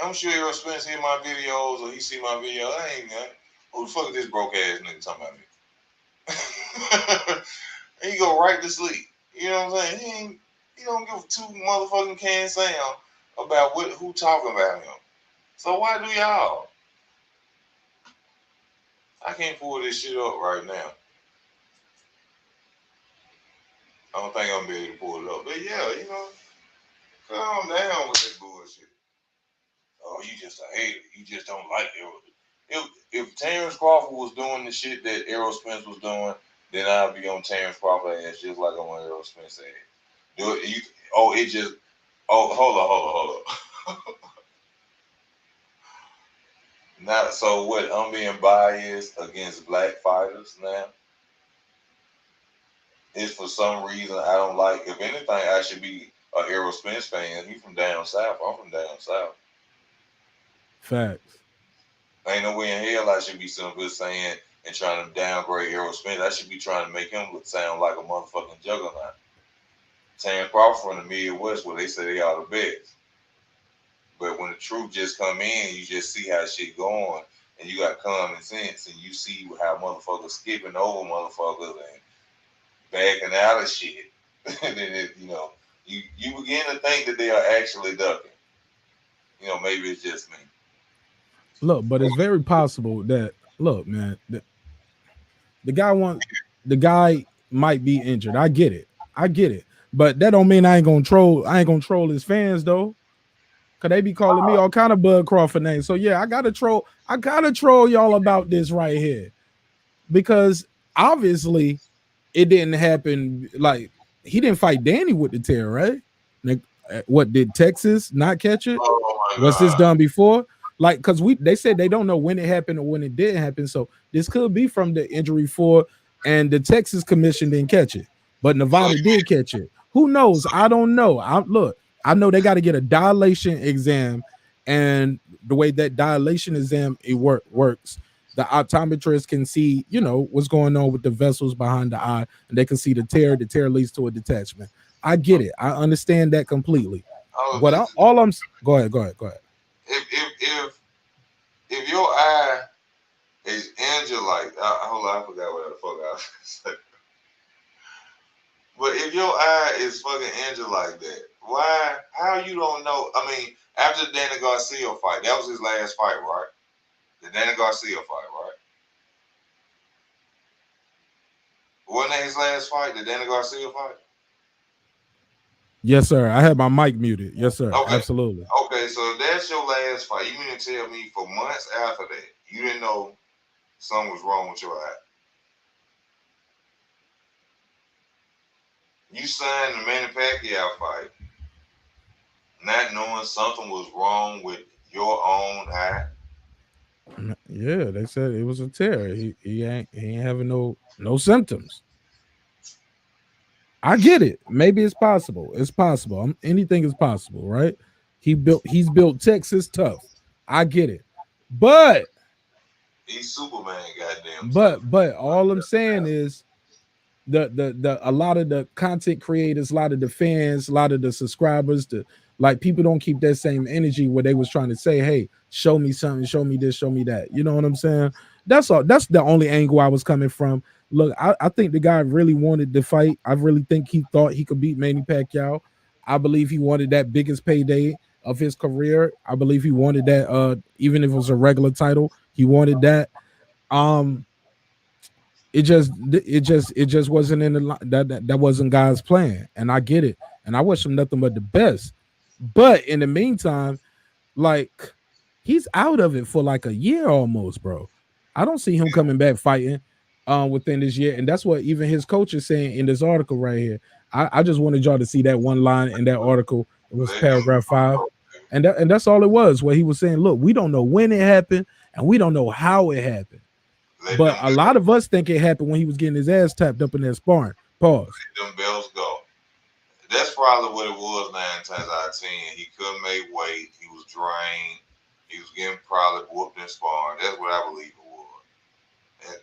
I'm sure Errol Spence hear my videos or he see my video. I ain't got who the fuck is this broke ass nigga talking about me? And he go right to sleep. You know what I'm saying? He don't give two motherfucking can sound about who talking about him. So why do y'all? I can't pull this shit up right now. I don't think I'm gonna be able to pull it up. But yeah, you know, calm down with that bullshit. Oh, you just a hater. You just don't like Errol. If Terrence Crawford was doing the shit that Errol Spence was doing, then I'd be on Terrence Crawford ass just like I'm on Errol Spence ass. Do it. It just. Oh, hold on. Not so what? I'm being biased against black fighters now. If for some reason I don't like. If anything, I should be a Errol Spence fan. He from down south. I'm from down south. Facts. Ain't no way in hell I should be some good saying and trying to downgrade Errol Spence. I should be trying to make him sound like a motherfucking juggernaut. Terrence Crawford from the Midwest, where they say they are the best. But when the truth just come in, you just see how shit going, and you got common sense, and you see how motherfuckers skipping over motherfuckers and backing out of shit. And then you begin to think that they are actually ducking. Maybe it's just me. Look, but it's very possible that look, man, the guy want the guy might be injured. I get it. I get it. But that don't mean I ain't gonna troll. I ain't gonna troll his fans though. Cause they be calling me all kind of Bud Crawford names. So yeah, I gotta troll. I gotta troll y'all about this right here. Because obviously it didn't happen. Like he didn't fight Danny with the tear, right? Like, what did Texas not catch it? Oh my Was this god! done before? Like, because they said they don't know when it happened or when it didn't happen. So this could be from the injury for, and the Texas Commission didn't catch it, but So Nevada you mean did catch it. Who knows? so I don't know. I know they got to get a dilation exam, and the way that dilation exam works, the optometrist can see, what's going on with the vessels behind the eye, and they can see the tear. The tear leads to a detachment. I get it. I understand that completely. Oh, What all I'm go ahead, go ahead. If your eye is injured, like hold on, I forgot what the fuck I was saying. But if your eye is fucking injured like that, why? How you don't know? I mean, after the Danny Garcia fight, that was his last fight, right? The Danny Garcia fight, right? Wasn't that his last fight? The Danny Garcia fight? Yes, sir. I had my mic muted. Yes, sir. Okay. Absolutely. Okay, so that's your last fight. You mean to tell me for months after that, you didn't know something was wrong with your eye? You signed the Manny Pacquiao fight, not knowing something was wrong with your own eye. Yeah, they said it was a tear. He ain't having no symptoms. I get it. Maybe it's possible. It's possible. Anything is possible, right? He's built Texas tough. I get it. But He's Superman, goddamn stuff. but all I'm saying is the a lot of the content creators, a lot of the fans, a lot of the subscribers, like people don't keep that same energy where they was trying to say, hey, show me something, show me this, show me that. You know what I'm saying? That's all. That's the only angle I was coming from. Look, I think the guy really wanted to fight. I really think he thought he could beat Manny Pacquiao. I believe he wanted that biggest payday of his career. I believe he wanted that, even if it was a regular title, he wanted that. Um, it just wasn't in the that wasn't God's plan, and I get it, and I wish him nothing but the best. But in the meantime, like, he's out of it for like a year almost, bro. I don't see him coming back fighting within this year, and that's what even his coach is saying in this article right here. I just wanted y'all to see that one line in that article. It was Let him paragraph 5, go. and that's all it was. Where he was saying, look, we don't know when it happened, and we don't know how it happened. Let But them a lot of us think it happened when he was getting his ass tapped up in that sparring. Pause. them bells go. That's probably what it was 9 times out of 10. He couldn't make weight. He was drained. He was getting probably whooped in sparring. That's what I believe it was. And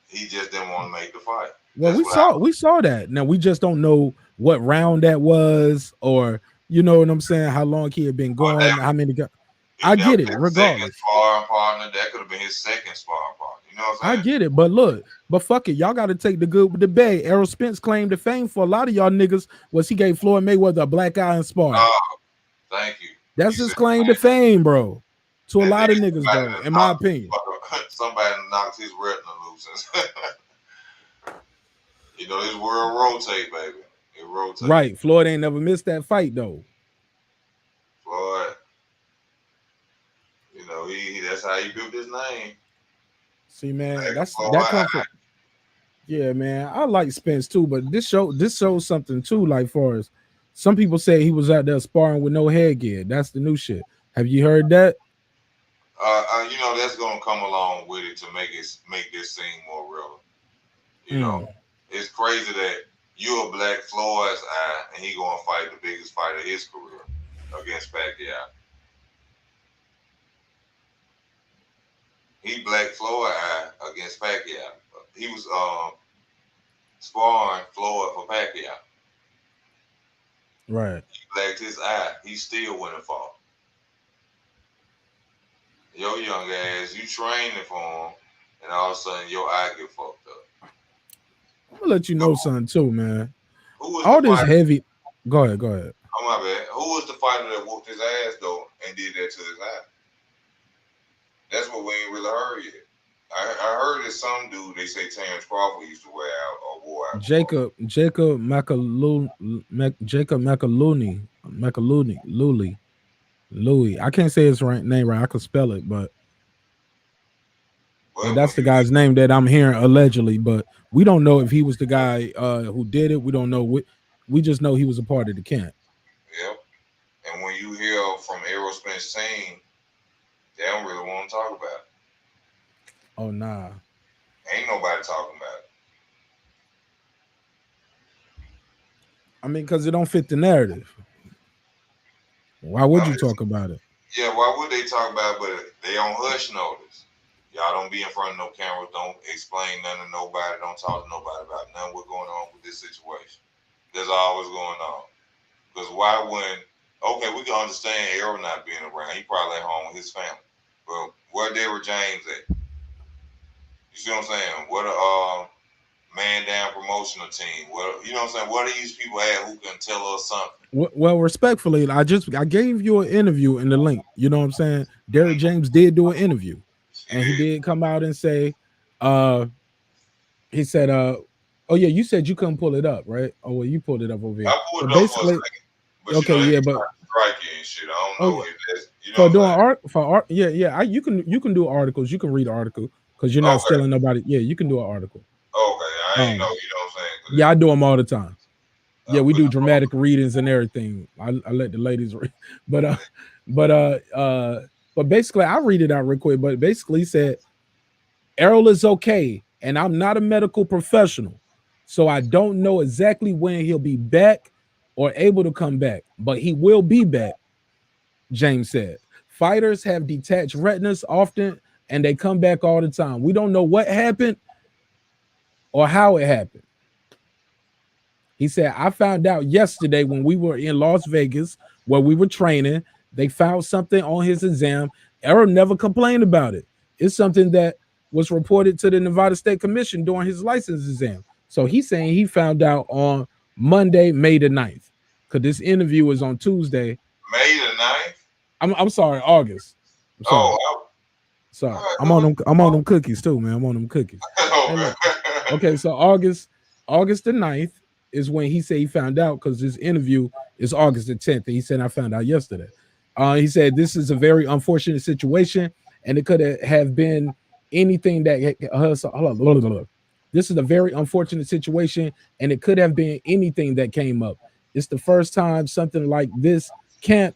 he just didn't want to make the fight. Well, That's we what I saw that. Now we just don't know what round that was, or you know what I'm saying, how long he had been or going, how many guys. I if that get was it, his second regardless. sparring partner, that could have been his second sparring partner. You know what I I'm saying? get it, but look, but fuck it, y'all got to take the good with the bad. Errol Spence claimed to fame for a lot of y'all niggas was he gave Floyd Mayweather a black eye and sparring. Thank you. That's You his said claim to fame, bro. To a and lot then of niggas, bro, in my opinion. somebody knocked his retina loose. You know, his world rotate, baby. It rotates. Right, Floyd ain't never missed that fight though. Floyd, you know, he that's how he built his name. See, man, Like, that comes from. Yeah, man, I like Spence too, but this shows something too. Like, for us, some people say he was out there sparring with no headgear. That's the new shit. Have you heard that? you know, that's gonna come along with it to make this seem more real. You know, Mm, it's crazy that you're a black Floyd's eye and he gonna fight the biggest fight of his career against Pacquiao. He black Floyd eye against Pacquiao. He was sparring Floyd for Pacquiao. right. He blacked his eye. He still went and fought. Your young ass, you training for him, and all of a sudden your eye get fucked up. I'm gonna let you know something too, man. Who was the All this fighter? heavy. Go ahead. Go ahead. Oh my bad. Who was the fighter that whooped his ass though and did that to his eye? That's what we ain't really heard yet. I heard that some dude they say Terrence Crawford used to wear out or wore out before. Jacob McAlooney, Louis. I can't say his right name right. I could spell it, but But when that's the you guy's name that I'm hearing allegedly. But we don't know if he was the guy who did it. We don't know. We just know he was a part of the camp. yep. And when you hear from Aerospace team, they don't really want to talk about it. Oh nah. Ain't nobody talking about it. I mean, because it don't fit the narrative. Why would I'm you just talk about it? Yeah, why would they talk about it? But they on hush notice. Y'all don't be in front of no cameras. Don't explain nothing to nobody. Don't talk to nobody about nothing what's going on with this situation. There's always going on. Because why when, okay, we can understand Errol not being around. He probably at home with his family. But where Derrick James at? You see what I'm saying? What a man down promotional team. What, you know what I'm saying? What are these people at who can tell us something? Well, respectfully, I gave you an interview in the link. You know what I'm saying? Derrick James did do an interview, He and he did. did come out and say, uh, he said, oh yeah, you said you couldn't pull it up, right? Oh well, you pulled it up over here. I pulled But it up for a basically, second. But you okay, know, they yeah, be but trying to strike you and shit. I don't oh know yeah, if that's, you know what I'm saying? for art, yeah, yeah. You can do articles. You can read article because you're not Okay. stealing nobody. Yeah, you can do an article. Okay. I ain't know, Um, you know what I'm saying? yeah, I do them all the time. I Yeah, we put do it on. dramatic readings and everything. I let the ladies read, but but uh, uh, but basically, I read it out real quick. But basically, he said Errol is okay, and I'm not a medical professional, so I don't know exactly when he'll be back or able to come back, but he will be back. James said. Fighters have detached retinas often, and they come back all the time. We don't know what happened or how it happened. He said, I found out yesterday when we were in Las Vegas where we were training. They found something on his exam. Errol never complained about it. It's something that was reported to the Nevada State Commission during his license exam. So he's saying he found out on Monday, May the 9th. Because this interview is on Tuesday. May the 9th? I'm sorry, August. I'm sorry. Oh, Sorry. I, I'm on them cookies too, man. I'm on them cookies. Hey, look. okay. Okay, so August the 9th is when he said he found out because this interview is August the 10th. And he said I found out yesterday. He said this is a very unfortunate situation, and it could have been anything that hold on. This is a very unfortunate situation, and it could have been anything that came up. It's the first time something like this can't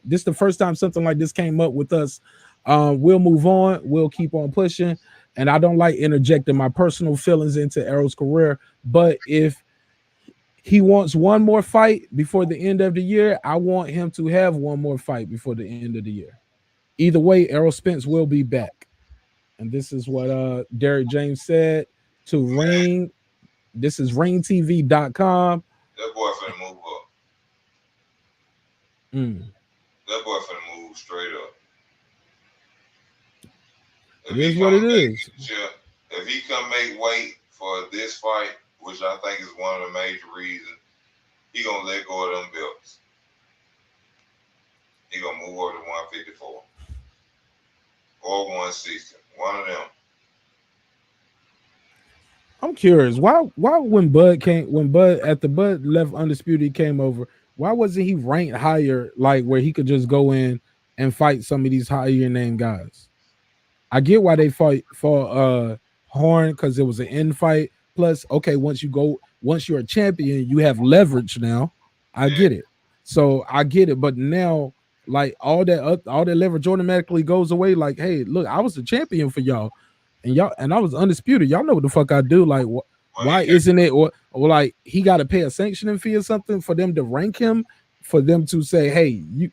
this the first time something like this came up with us. We'll move on, we'll keep on pushing, and I don't like interjecting my personal feelings into Errol's career. But if he wants one more fight before the end of the year, I want him to have one more fight before the end of the year. Either way, Errol Spence will be back. And this is what Derrick James said to Man, Ring. This is ringtv.com. that boy finna move up. Mm, That boy finna move straight up. it If he is come what it back is. in the chair, if he come make weight for this fight, which I think is one of the major reasons, he gonna let go of them belts. He gonna move over to 154 or 160. One of them. I'm curious. Why when Bud at the Bud left undisputed he came over, why wasn't he ranked higher, like where he could just go in and fight some of these higher name guys? I get why they fight for Horn because it was an end fight. Plus, okay, once you're a champion, you have leverage now. I Yeah. get it. So I get it, but now like all that leverage automatically goes away. Like, hey, look, I was the champion for y'all, and I was undisputed. Y'all know what the fuck I do. Like, When he why came, isn't it or like he got to pay a sanctioning fee or something for them to rank him, for them to say, hey, you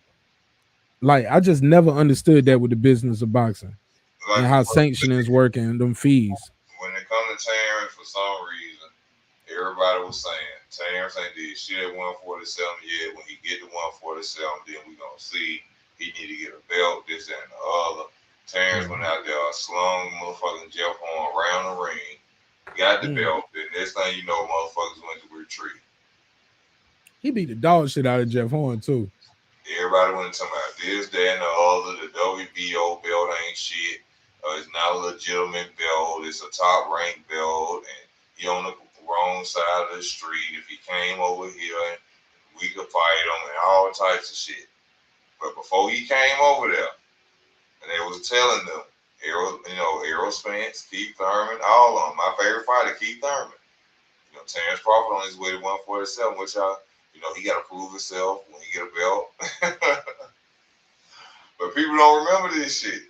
like I just never understood that with the business of boxing and like how sanctionings work and them fees. when it come to Terrence, for some reason, everybody was saying Terrence ain't did shit at 147 yet. When he get to 147, then we gonna see he need to get a belt, this that, and the other. Terrence went Mhm. out there, slung motherfucking Jeff Horn around the ring, got the Mm. belt. Then next thing you know, motherfuckers went to retreat. He beat the dog shit out of Jeff Horn too. Everybody went talking about this, that, and the other. The WBO belt ain't shit. It's not a legitimate belt. It's a top ranked belt, and he on the wrong side of the street. If he came over here, we could fight him and all types of shit. But before he came over there, and they was telling them, Errol Spence, Keith Thurman, all of them. My favorite fighter, Keith Thurman. Terrence Crawford on his way to 147, which he got to prove himself when he get a belt. But people don't remember this shit.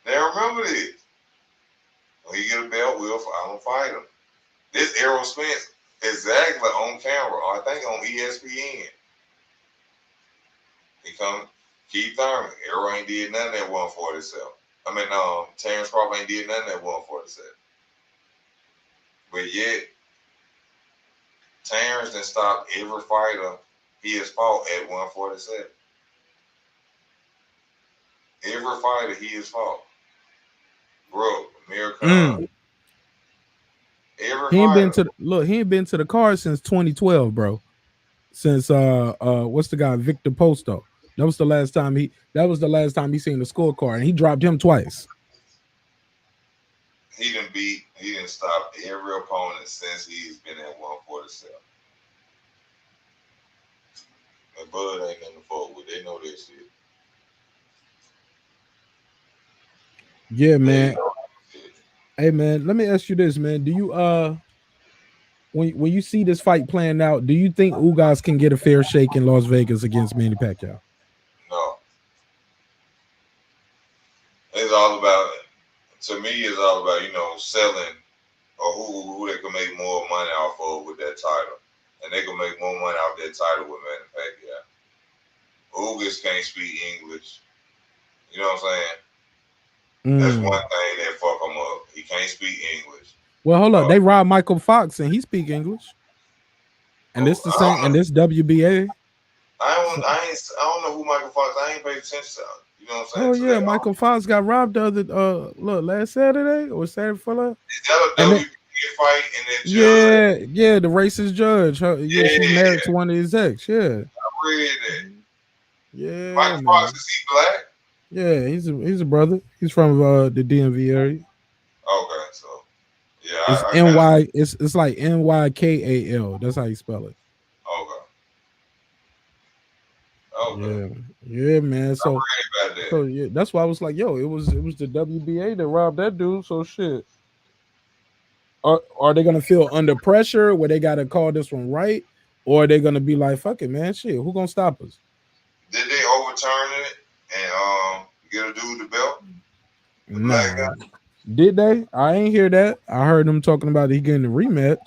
They remember this. When he get a belt, I'm gonna fight him. This Errol Spence exactly on camera, I think on ESPN. He coming. Keith Thurman. Arrow ain't did nothing at 147. I mean, Terrence Crawford ain't did nothing at 147. But yet, Terrence done stopped every fighter he has fought at 147. Every fighter he has fought. Brooke, Amir Khan. Every He ain't been fighter. to he ain't been to the card since 2012, bro. Since what's the guy, Victor Posto? That was the last time he seen the scorecard, and he dropped him twice. He done stopped every opponent since he's been at 147. And Bud ain't nothing to fuck with. They know that shit. Yeah, man. Hey, man, let me ask you this, man. Do you when you see this fight playing out, do you think Ugas can get a fair shake in Las Vegas against Manny Pacquiao? No. It's all about, to me, it's all about, selling, or who they can make more money off of with that title. And they can make more money off that title with Manny Pacquiao. Ugas can't speak English. You know what I'm saying? That's one thing that fuck him up. He can't speak English. Well, hold up. They robbed Michael Fox, and he speak English. And this the same. And this WBA. I don't know who Michael Fox. I ain't paid attention to. You know what I'm saying? Oh yeah, Michael Fox got robbed the other last Saturday or Saturday for that. Is that a WBA fight? And that judge? Yeah, the racist judge. She's married to one of his ex. Yeah, I read that. Yeah, Michael Fox, is he black? Yeah, he's a brother. He's from the DMV area. Okay, so yeah, it's NY. It's like NYKAL. That's how you spell it. Okay. Yeah, man. So yeah, that's why I was like, yo, it was the WBA that robbed that dude. So shit. Are they gonna feel under pressure where they gotta call this one right, or are they gonna be like, fuck it, man, shit, who gonna stop us? Did they overturn it and get a dude the belt? Nah. Did they? I ain't hear that. I heard them talking about he getting a rematch.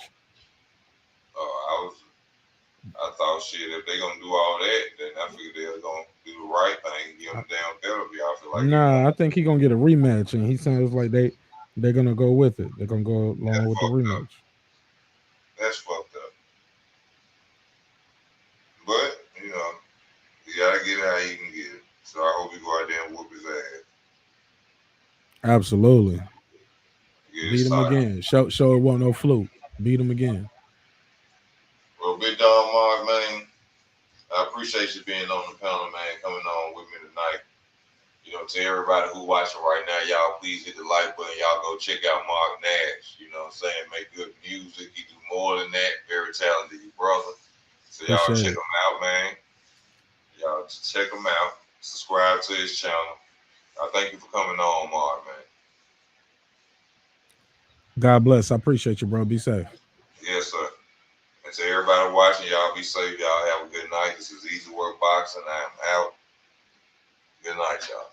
I thought shit, if they gonna do all that, then I figured they're gonna do the right thing, give him the damn therapy. I feel like I think he gonna get a rematch, and he sounds like they're gonna go with it. They're gonna go along with the rematch. That's fucked up. But you gotta get it how you can get it. So I hope you go out there and whoop his ass. Absolutely. Beat him again. Show it wasn't no fluke. Beat him again. Well, Big Dog Mark, man, I appreciate you being on the panel, man, coming on with me tonight. To everybody who watching right now, y'all please hit the like button. Y'all go check out Mark Nash. You know what I'm saying? Make good music. He do more than that. Very talented brother. So y'all check him out, man. Y'all check him out. Subscribe to his channel. I thank you for coming on, Mark, man. God bless. I appreciate you, bro. Be safe. Yes, sir. And to everybody watching, y'all be safe. Y'all have a good night. This is Easy Work Boxing. I am out. Good night, y'all.